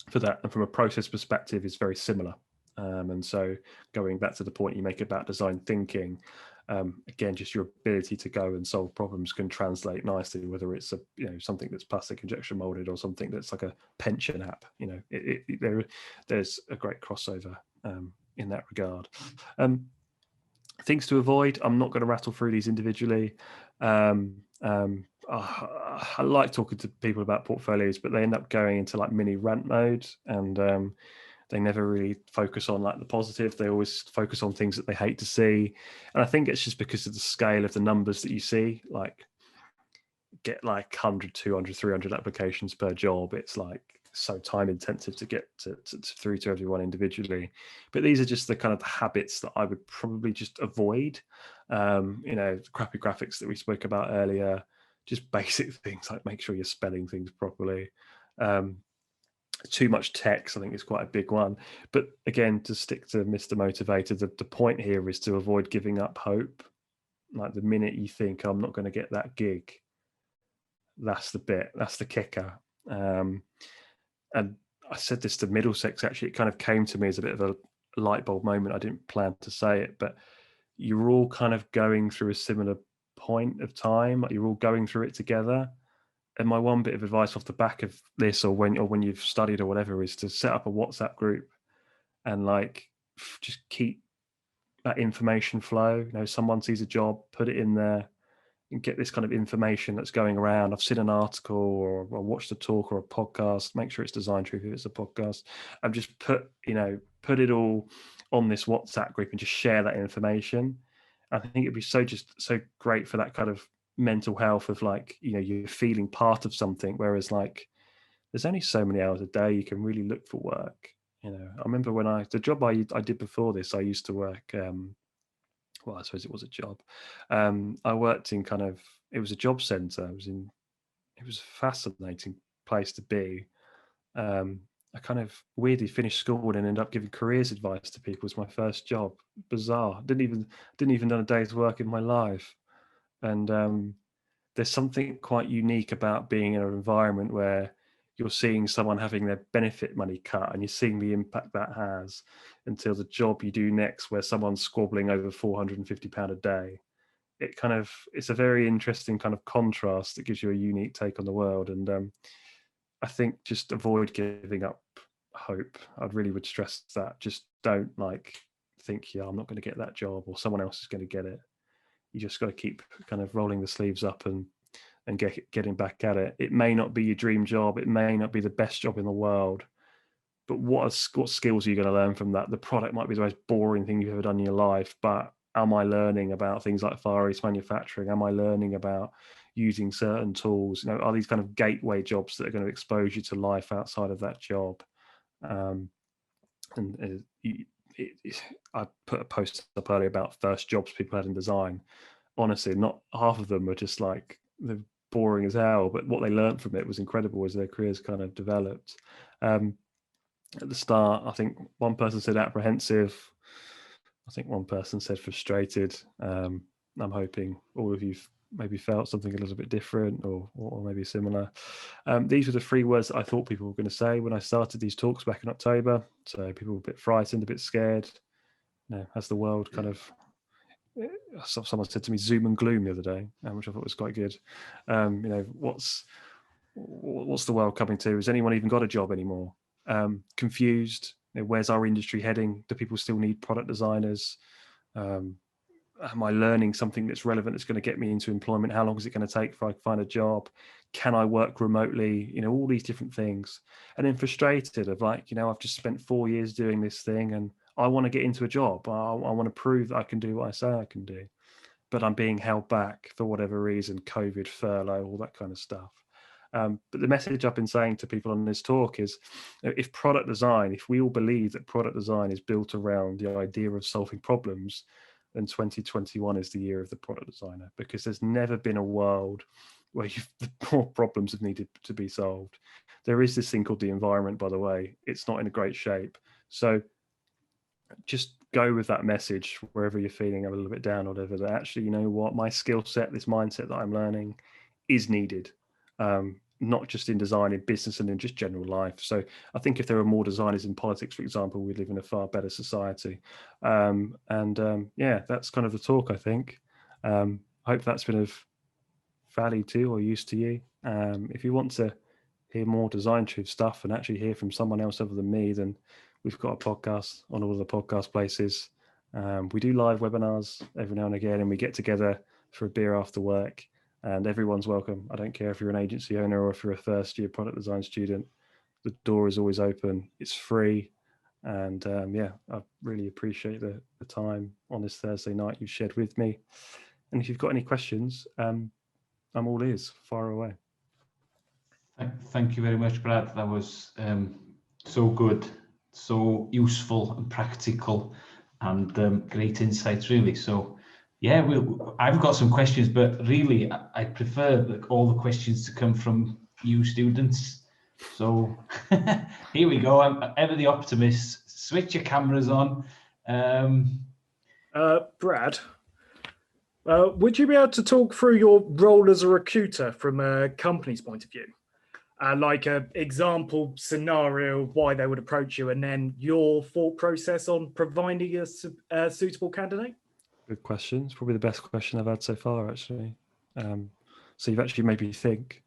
for that. And from a process perspective, it's very similar. And so going back to the point you make about design thinking, again, just your ability to go and solve problems can translate nicely, whether it's something that's plastic injection molded or something that's like a pension app. There's a great crossover in that regard. Things to avoid. I'm not going to rattle through these individually. I like talking to people about portfolios, but they end up going into like mini rant mode, and they never really focus on like the positive. They always focus on things that they hate to see. And I think it's just because of the scale of the numbers that you see, like get like 100, 200, 300 applications per job. It's like so time intensive to get through to everyone individually. But these are just the kind of habits that I would probably just avoid. Crappy graphics that we spoke about earlier, just basic things like make sure you're spelling things properly. Too much text, I think, is quite a big one. But again, to stick to Mr. Motivator, the point here is to avoid giving up hope. Like the minute you think, I'm not going to get that gig, that's the kicker. And I said this to Middlesex, actually, it kind of came to me as a bit of a light bulb moment. I didn't plan to say it, but you're all kind of going through a similar point of time. Like you're all going through it together. And my one bit of advice off the back of this, or when you've studied or whatever, is to set up a WhatsApp group and like just keep that information flow. Someone sees a job, put it in there, and get this kind of information that's going around. I've seen an article or watched a talk or a podcast. Make sure it's Design Truth if it's a podcast. I've just put it all on this WhatsApp group and just share that information. I think it'd be so great for that kind of mental health of like, you're feeling part of something, whereas like there's only so many hours a day you can really look for work. I remember when the job I did before this, I used to work, well, I suppose it was a job. I worked in it was a job centre. It was a fascinating place to be. I kind of weirdly finished school and ended up giving careers advice to people. It was my first job. Bizarre. Didn't even done a day's work in my life. And there's something quite unique about being in an environment where you're seeing someone having their benefit money cut and you're seeing the impact that has, until the job you do next where someone's squabbling over £450 a day. It's a very interesting kind of contrast that gives you a unique take on the world. And I think just avoid giving up hope. I really would stress that. Just don't like think, yeah, I'm not going to get that job, or someone else is going to get it. You just got to keep kind of rolling the sleeves up and getting back at it. It may not be your dream job. It may not be the best job in the world. But what skills are you going to learn from that? The product might be the most boring thing you've ever done in your life, but am I learning about things like Far East manufacturing? Am I learning about using certain tools? You know, are these kind of gateway jobs that are going to expose you to life outside of that job? I put a post up earlier about first jobs people had in design. Honestly, not half of them were just like they're boring as hell, but what they learned from it was incredible as their careers kind of developed. At the start, I think one person said apprehensive. I think one person said frustrated. I'm hoping all of you maybe felt something a little bit different or maybe similar. These were the 3 words that I thought people were going to say when I started these talks back in October. So people were a bit frightened, a bit scared. You know, has the world kind of... Someone said to me "zoom and gloom" the other day, which I thought was quite good. You know, what's the world coming to? Has anyone even got a job anymore? Confused. You know, where's our industry heading? Do people still need product designers? Am I learning something that's relevant that's going to get me into employment? How long is it going to take for I to find a job? Can I work remotely? You know, all these different things. And then frustrated of like, you know, I've just spent 4 years doing this thing and I want to get into a job. I want to prove that I can do what I say I can do, but I'm being held back for whatever reason, COVID, furlough, all that kind of stuff. But the message I've been saying to people on this talk is, if product design, if we all believe that product design is built around the idea of solving problems, then 2021 is the year of the product designer, because there's never been a world where more problems have needed to be solved. There is this thing called the environment, by the way. It's not in a great shape. So just go with that message wherever you're feeling a little bit down or whatever, that actually, you know what, my skill set, this mindset that I'm learning is needed. Not just in design, in business, and in just general life. So I think if there are more designers in politics, for example, we live in a far better society. Yeah, that's kind of the talk, I think. I hope that's been of value to or use to you. If you want to hear more design truth stuff and actually hear from someone else other than me, then we've got a podcast on all of the podcast places. We do live webinars every now and again, and we get together for a beer after work. And everyone's welcome. I don't care if you're an agency owner or if you're a first year product design student. The door is always open. It's free. And yeah, I really appreciate the time on this Thursday night you've shared with me. And if you've got any questions, I'm all ears. Fire away. Thank you very much, Brad. That was so good, so useful and practical, and great insights, really. So yeah, I've got some questions, but really I prefer all the questions to come from you students. So here we go. I'm ever the optimist. Switch your cameras on. Brad, would you be able to talk through your role as a recruiter from a company's point of view? Like an example scenario, why they would approach you, and then your thought process on providing a suitable candidate? Good question. It's probably the best question I've had so far, actually. So you've actually made me think.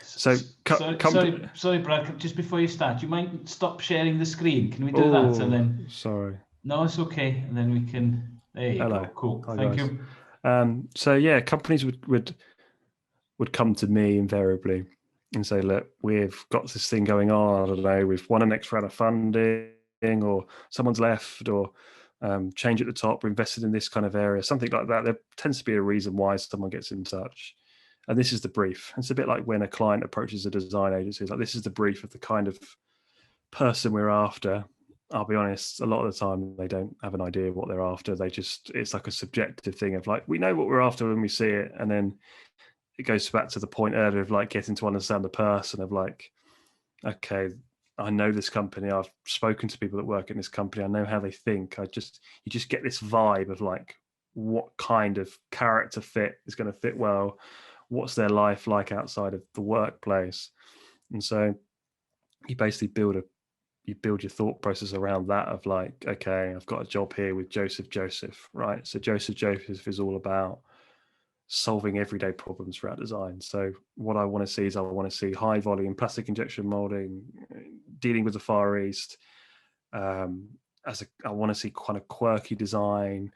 Sorry, Brad, just before you start, you might stop sharing the screen. Can we do that? And then... Sorry. No, it's okay. And then we can... There you go. Cool. Hi, Thank guys. you. So yeah, companies would come to me invariably and say, look, we've got this thing going on. I don't know, we've won an next round of funding, or someone's left, or change at the top, we're invested in this kind of area, something like that. There tends to be a reason why someone gets in touch. And this is the brief. It's a bit like when a client approaches a design agency, it's like, this is the brief of the kind of person we're after. I'll be honest, a lot of the time they don't have an idea what they're after. It's like a subjective thing of like, we know what we're after when we see it. And then it goes back to the point earlier of like getting to understand the person, of like, okay, I know this company. I've spoken to people that work in this company. I know how they think. You just get this vibe of like, what kind of character fit is going to fit well? What's their life like outside of the workplace? And so you basically build your thought process around that of like, okay, I've got a job here with Joseph, right? So Joseph is all about solving everyday problems throughout design. So what I want to see is I want to see high volume plastic injection molding, dealing with the Far East. I want to see kind of quirky design,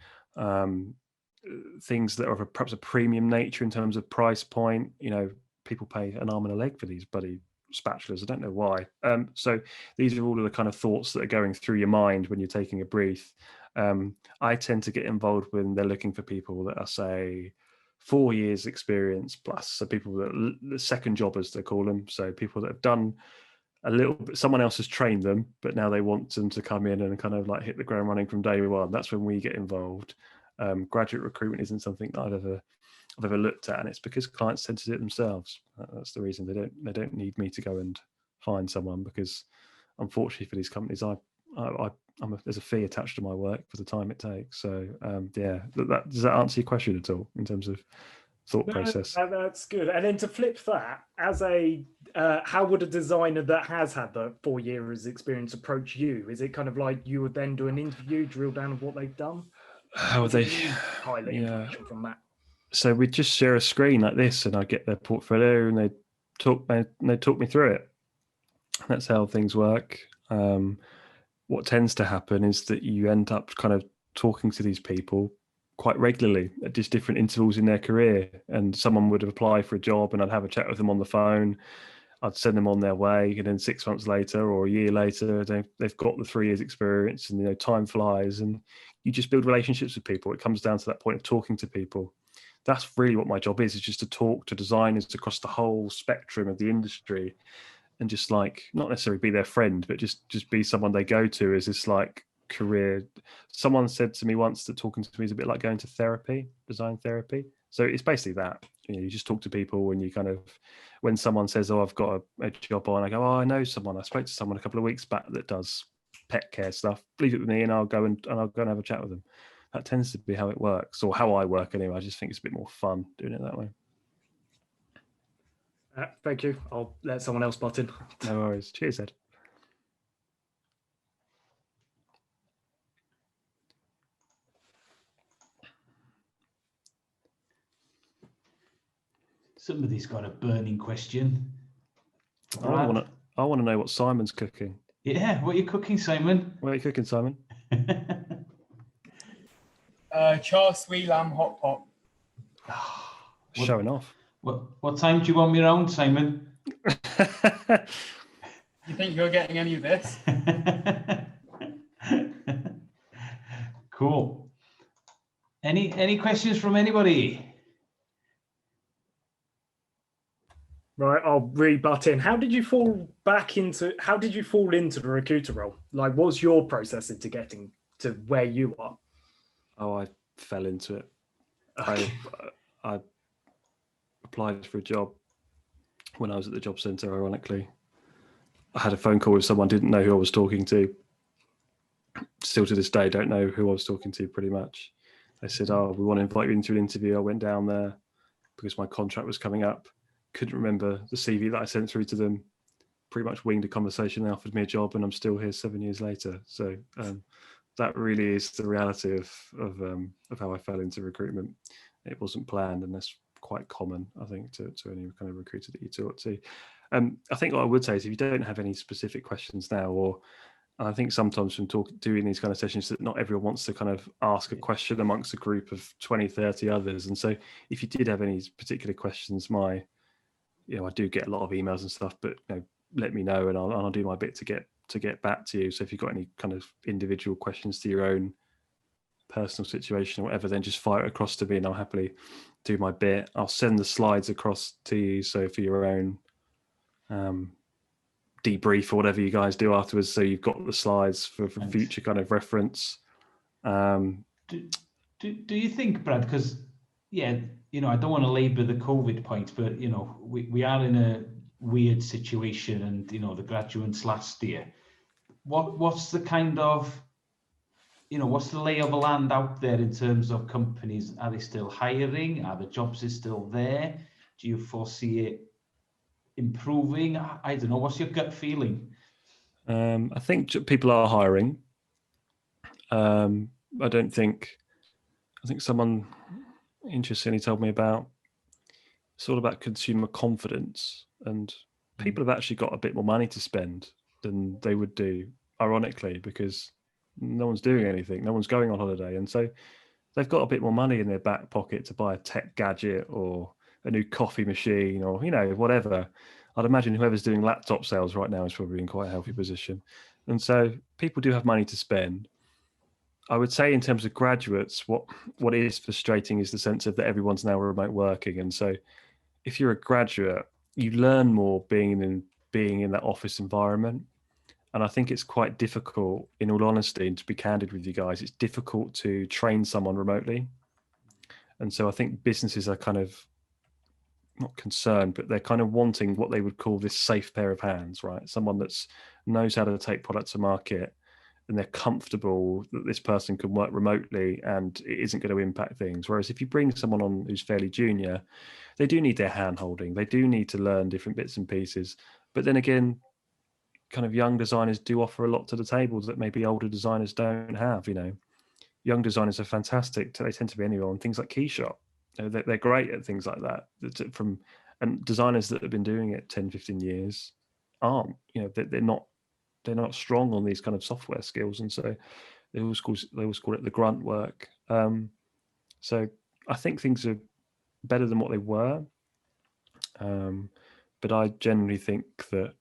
things that are of perhaps a premium nature in terms of price point. You know, people pay an arm and a leg for these bloody spatulas. I don't know why. So these are all of the kind of thoughts that are going through your mind when you're taking a brief. I tend to get involved when they're looking for people that are, say, 4 years experience plus. So people that the second jobbers, they call them. So people that have done a little bit, someone else has trained them, but now they want them to come in and kind of like hit the ground running from day one. That's when we get involved. Graduate recruitment isn't something that I've ever looked at, and it's because clients tend to do it themselves. That's the reason. They don't need me to go and find someone, because unfortunately for these companies, there's a fee attached to my work for the time it takes. So yeah, does that answer your question at all in terms of thought process? That's good. And then to flip that, as a how would a designer that has had the 4 years experience approach you? Is it kind of like you would then do an interview, drill down on what they've done? How would they highlight information from that? So we just share a screen like this, and I get their portfolio, and they talk me through it. That's how things work. What tends to happen is that you end up kind of talking to these people quite regularly at just different intervals in their career. And someone would apply for a job, and I'd have a chat with them on the phone. I'd send them on their way, and then 6 months later or a year later, they've got the 3 years experience, and time flies, and you just build relationships with people. It comes down to that point of talking to people. That's really what my job is just to talk to designers across the whole spectrum of the industry, and just like not necessarily be their friend, but just be someone they go to as this like career. Someone said to me once that talking to me is a bit like going to therapy, design therapy. So it's basically that. You just talk to people, and you kind of, when someone says, "Oh, I've got a job on," I go, "Oh, I know someone. I spoke to someone a couple of weeks back that does pet care stuff. Leave it with me, and I'll go and have a chat with them." That tends to be how it works, or how I work anyway. I just think it's a bit more fun doing it that way. Thank you. I'll let someone else butt in. No worries. Cheers, Ed. Somebody's got a burning question. I want to know what Simon's cooking. Yeah, what are you cooking, Simon? What are you cooking, Simon? Char sweet lamb hot pot. Showing off. What time do you want me around, Simon? You think you're getting any of this? Cool. Any questions from anybody? Right, I'll re-butt in. How did you fall into the recruiter role? Like, what's your process into getting to where you are? Oh, I fell into it. Okay. I applied for a job when I was at the job centre, ironically. I had a phone call with someone, didn't know who I was talking to. Still to this day, don't know who I was talking to, pretty much. They said, "Oh, we want to invite you into an interview." I went down there because my contract was coming up. Couldn't remember the CV that I sent through to them. Pretty much winged a conversation. They offered me a job, and I'm still here 7 years later. So that really is the reality of how I fell into recruitment. It wasn't planned, and that's quite common, I think, to any kind of recruiter that you talk to. I think what I would say is, if you don't have any specific questions now, or I think sometimes from doing these kind of sessions, that not everyone wants to kind of ask a question amongst a group of 20, 30 others. And so if you did have any particular questions, I do get a lot of emails and stuff, but let me know, and I'll do my bit to get back to you. So if you've got any kind of individual questions to your own personal situation or whatever, then just fire it across to me, and I'll happily do my bit. I'll send the slides across to you, so for your own debrief or whatever you guys do afterwards, so you've got the slides for future kind of reference. Do you think, Brad, because I don't want to labour the COVID point, but we are in a weird situation, and the graduates last year, what's the kind of what's the lay of the land out there in terms of companies? Are they still hiring? Are the jobs still there? Do you foresee it improving? I don't know. What's your gut feeling? I think people are hiring. I think someone interestingly told me about, it's all about consumer confidence, and people have actually got a bit more money to spend than they would do, ironically, because no one's doing anything, no one's going on holiday, and so they've got a bit more money in their back pocket to buy a tech gadget or a new coffee machine or, you know, whatever. I'd imagine whoever's doing laptop sales right now is probably in quite a healthy position. And so people do have money to spend. I would say in terms of graduates, what is frustrating is the sense of that everyone's now remote working. And so if you're a graduate, you learn more being in that office environment. And I think it's quite difficult, in all honesty, and to be candid with you guys, it's difficult to train someone remotely. And so I think businesses are kind of not concerned, but they're kind of wanting what they would call this safe pair of hands, right? Someone that's knows how to take products to market, and they're comfortable that this person can work remotely and it isn't going to impact things. Whereas if you bring someone on who's fairly junior, they do need their hand holding. They do need to learn different bits and pieces. But then again, kind of young designers do offer a lot to the table that maybe older designers don't have. You know, young designers are fantastic. They tend to be anywhere on things like Keyshot. You know, they're great at things like that. And designers that have been doing it 10, 15 years aren't. You know, they're not strong on these kind of software skills, and so they always call it the grunt work. So I think things are better than what they were, but I generally think that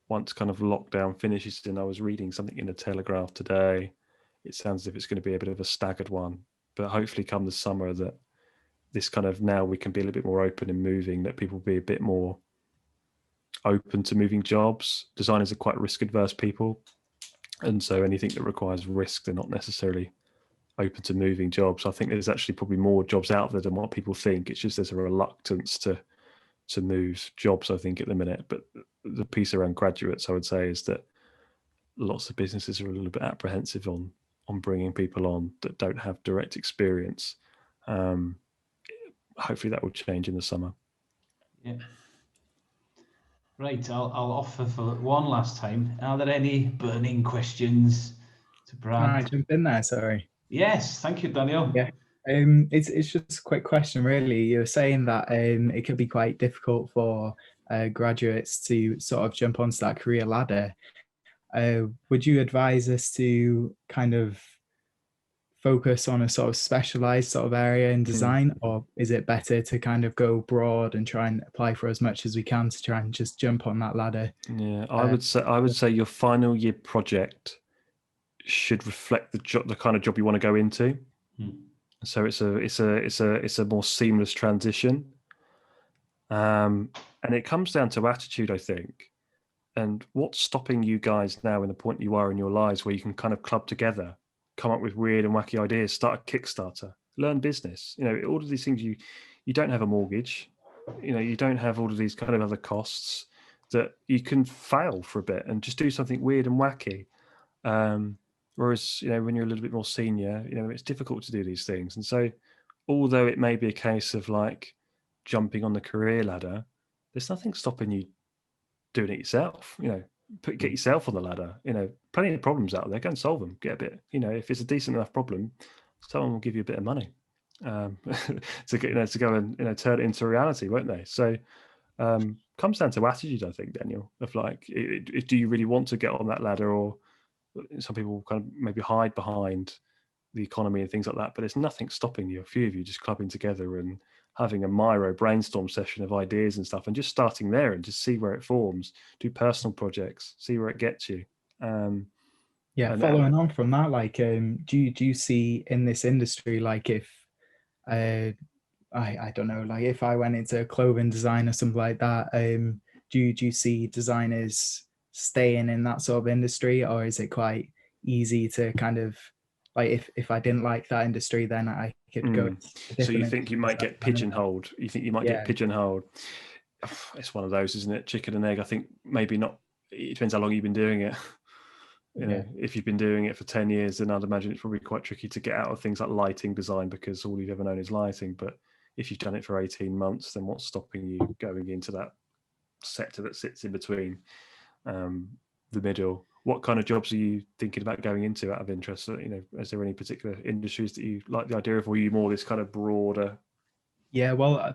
once kind of lockdown finishes, and I was reading something in the Telegraph today, it sounds as if it's going to be a bit of a staggered one, but hopefully come the summer that this kind of, now we can be a little bit more open and moving, that people will be a bit more open to moving jobs. Designers are quite risk adverse people, and so anything that requires risk, they're not necessarily open to moving jobs. I think there's actually probably more jobs out there than what people think. It's just there's a reluctance to move jobs, I think, at the minute. But the piece around graduates, I would say, is that lots of businesses are a little bit apprehensive on bringing people on that don't have direct experience. Hopefully that will change in the summer. Yeah. Right, I'll offer for one last time. Are there any burning questions to Brad? Can I jump in there? Sorry. Yes, thank you, Daniel. Yeah. It's just a quick question, really. You're saying that it could be quite difficult for graduates to sort of jump onto that career ladder. Would you advise us to kind of focus on a sort of specialized sort of area in design, or is it better to kind of go broad and try and apply for as much as we can to try and just jump on that ladder? Yeah, I would say your final year project should reflect the kind of job you want to go into. So it's a more seamless transition, and it comes down to attitude, I think. And what's stopping you guys now in the point you are in your lives where you can kind of club together, come up with weird and wacky ideas, start a Kickstarter, learn business? You know, all of these things, you don't have a mortgage, you know, you don't have all of these kind of other costs, that you can fail for a bit and just do something weird and wacky. Whereas, you know, when you're a little bit more senior, you know, it's difficult to do these things. And so although it may be a case of like jumping on the career ladder, there's nothing stopping you doing it yourself. You know, get yourself on the ladder. You know, plenty of problems out there, go and solve them. Get a bit, you know, if it's a decent enough problem, someone will give you a bit of money to go and turn it into reality, won't they? So comes down to attitude, I think, Daniel, of like, do you really want to get on that ladder? Or some people kind of maybe hide behind the economy and things like that, but there's nothing stopping you, a few of you just clubbing together and having a Miro brainstorm session of ideas and stuff, and just starting there and just see where it forms, do personal projects, see where it gets you. Following on from that, like, do you see in this industry, like, if I don't know, like if I went into clothing design or something like that, do you see designers staying in that sort of industry, or is it quite easy to kind of, like, if I didn't like that industry, then I could go. So you think you might get pigeonholed? You think you might get pigeonholed? It's one of those, isn't it? Chicken and egg. I think maybe not. It depends how long you've been doing it. You know, if you've been doing it for 10 years, then I'd imagine it's probably quite tricky to get out of things like lighting design, because all you've ever known is lighting. But if you've done it for 18 months, then what's stopping you going into that sector that sits in between the middle? what kind of jobs are you thinking about going into out of interest? So, is there any particular industries that you like the idea of, or are you more this kind of broader? Yeah, well,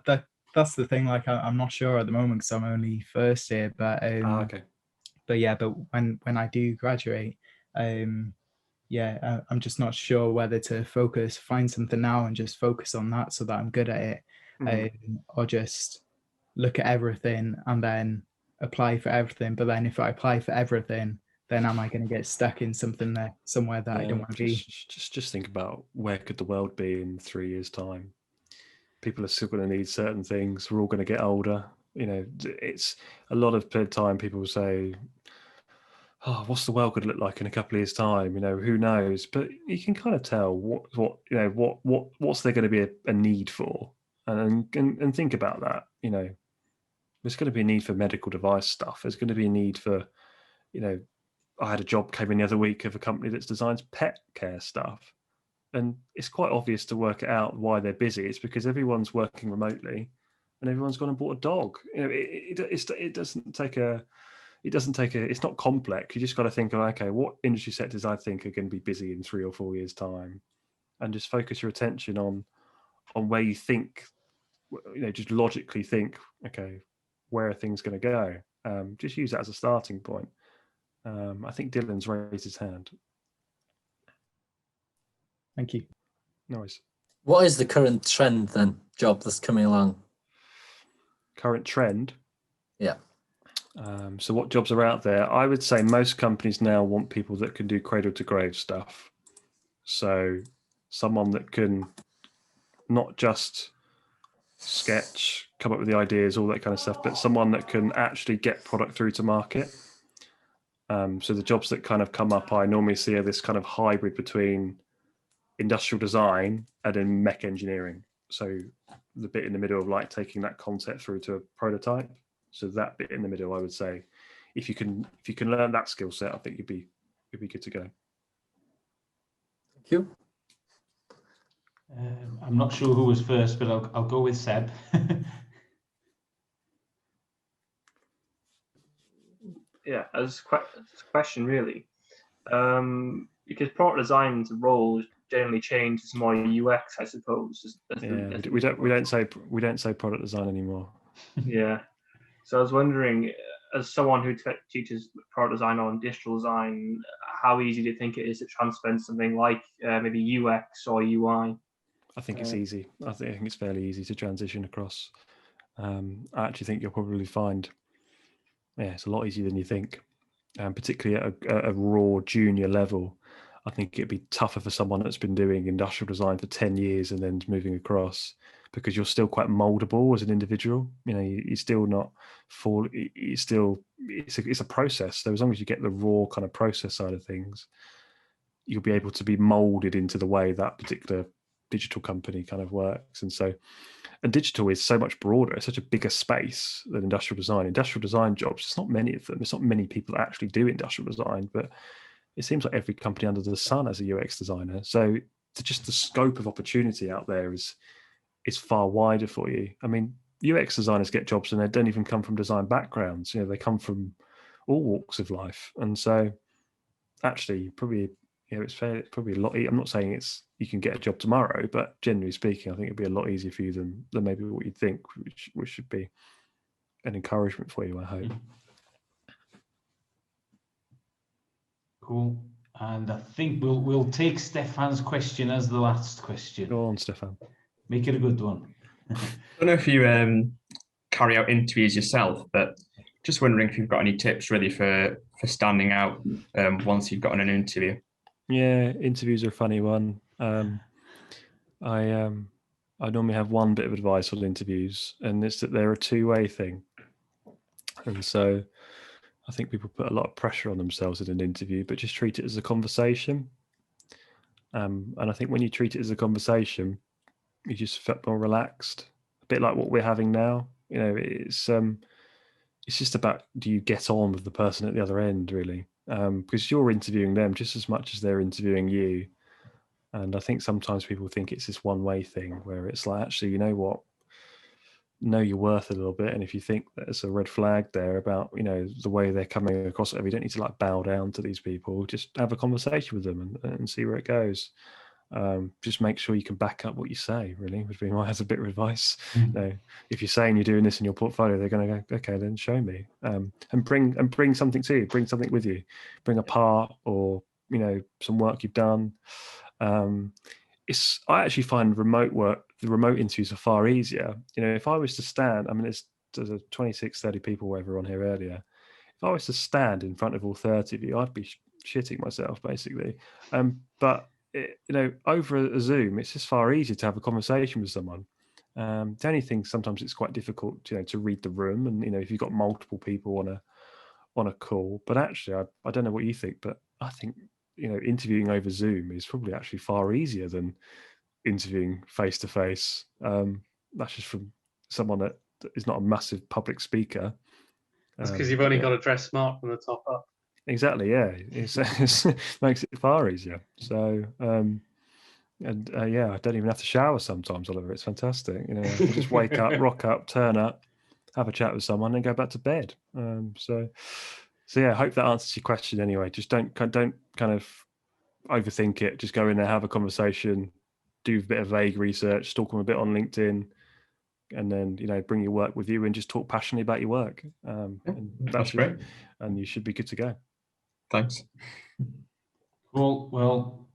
that's the thing. Like, I'm not sure at the moment because I'm only first year, but Okay. but yeah, but when I do graduate, I'm just not sure whether to find something now and just focus on that so that I'm good at it, or just look at everything and then apply for everything. But then if I apply for everything, then am I going to get stuck in somewhere that I don't want to be? Just think about where could the world be in 3 years' time. People are still going to need certain things. We're all going to get older. It's a lot of the time people say, oh, what's the world going to look like in a couple of years' time? Who knows? But you can kind of tell what's there going to be a need for, and think about that. There's going to be a need for medical device stuff. There's going to be a need for, I had a job came in the other week of a company that designs pet care stuff, and it's quite obvious to work it out why they're busy. It's because everyone's working remotely, and everyone's gone and bought a dog. It doesn't take a it's not complex. You just got to think of, okay, what industry sectors I think are going to be busy in 3 or 4 years' time, and just focus your attention on where you think, just logically think, okay, where are things going to go? Just use that as a starting point. I think Dylan's raised his hand. Thank you. Nice. What is the current trend then, job that's coming along? Current trend? Yeah. So what jobs are out there? I would say most companies now want people that can do cradle to grave stuff. So someone that can not just sketch, come up with the ideas, all that kind of stuff, but someone that can actually get product through to market. So the jobs that kind of come up, I normally see are this kind of hybrid between industrial design and then mech engineering. So the bit in the middle of like taking that concept through to a prototype. So that bit in the middle, I would say, if you can learn that skill set, I think you'd be good to go. Thank you. I'm not sure who was first, but I'll go with Seb. Yeah, as a question really, because product design's role has generally changed to more UX, I suppose. We don't say product design anymore. Yeah. So I was wondering, as someone who teaches product design or digital design, how easy do you think it is to transfer something like maybe UX or UI? I think it's easy. I think it's fairly easy to transition across. I actually think you'll probably find, it's a lot easier than you think, particularly at a raw junior level. I think it'd be tougher for someone that's been doing industrial design for 10 years and then moving across, because you're still quite moldable as an individual. You're still not full. It's a process. So as long as you get the raw kind of process side of things, you'll be able to be molded into the way that particular digital company kind of works. And digital is so much broader. It's such a bigger space than industrial design. Industrial design jobs, there's not many of them. There's not many people that actually do industrial design, but it seems like every company under the sun has a UX designer. So just the scope of opportunity out there is far wider for you. I mean, UX designers get jobs and they don't even come from design backgrounds. They come from all walks of life. And so actually probably, it's probably a lot. I'm not saying you can get a job tomorrow, but generally speaking, I think it'd be a lot easier for you than maybe what you'd think, which should be an encouragement for you, I hope. Cool. And I think we'll take Stefan's question as the last question. Go on, Stefan. Make it a good one. I don't know if you carry out interviews yourself, but just wondering if you've got any tips really for standing out once you've gotten an interview. Yeah, interviews are a funny one. I normally have one bit of advice on interviews, and it's that they're a two-way thing. And so I think people put a lot of pressure on themselves in an interview, but just treat it as a conversation. And I think when you treat it as a conversation, you just feel more relaxed, a bit like what we're having now. It's just about, do you get on with the person at the other end, really? Because you're interviewing them just as much as they're interviewing you. And I think sometimes people think it's this one-way thing where it's like, actually, you know what? know your worth a little bit, and if you think there's a red flag there about, you know, the way they're coming across it, you don't need to like bow down to these people. Just have a conversation with them and see where it goes. Just make sure you can back up what you say, really, would be my as a bit of advice. You know, if you're saying you're doing this in your portfolio, they're going to go, okay, then show me, and bring something to you, bring something with you, bring a part, or, you know, some work you've done. I actually find the remote interviews are far easier. You know, if I was to stand, I mean, there's a 26, 30 people, whatever, on here earlier. If I was to stand in front of all 30 of you, I'd be shitting myself, basically. But you know, over a Zoom, it's just far easier to have a conversation with someone. The only thing, sometimes it's quite difficult, you know, to read the room, and, you know, if you've got multiple people on a call. But actually, I don't know what you think, but I think, you know, interviewing over Zoom is probably actually far easier than interviewing face to face. That's just from someone that is not a massive public speaker. That's because you've only got to dress smart from the top up. Exactly, yeah. It makes it far easier. So, yeah, I don't even have to shower sometimes, Oliver. It's fantastic. You know, I can just wake up, rock up, turn up, have a chat with someone, and go back to bed. So yeah, I hope that answers your question. Anyway, just don't kind of overthink it. Just go in there, have a conversation, do a bit of vague research, stalk them a bit on LinkedIn, and then, you know, bring your work with you and just talk passionately about your work. And that's great. And you should be good to go. Thanks. Cool. Well,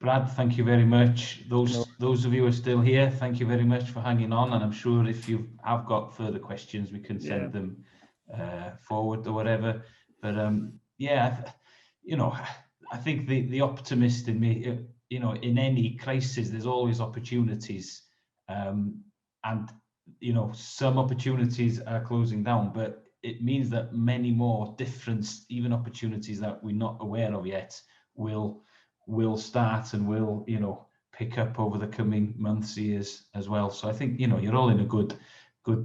Brad, thank you very much. Those of you who are still here, thank you very much for hanging on. And I'm sure if you have got further questions, we can send them forward or whatever. But yeah, you know, I think the optimist in me, you know, in any crisis, there's always opportunities. And, you know, some opportunities are closing down, but it means that many more different, even opportunities that we're not aware of yet, will start and will, you know, pick up over the coming months, years as well. So I think, you know, you're all in a good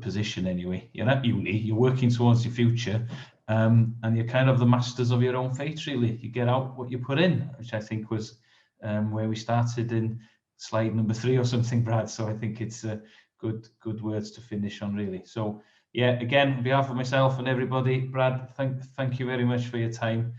position anyway. You're at uni, you're working towards your future, and you're kind of the masters of your own fate, really. You get out what you put in, which I think was where we started in slide number 3 or something, Brad. So I think it's good words to finish on, really. So yeah, again, on behalf of myself and everybody, Brad, thank you very much for your time.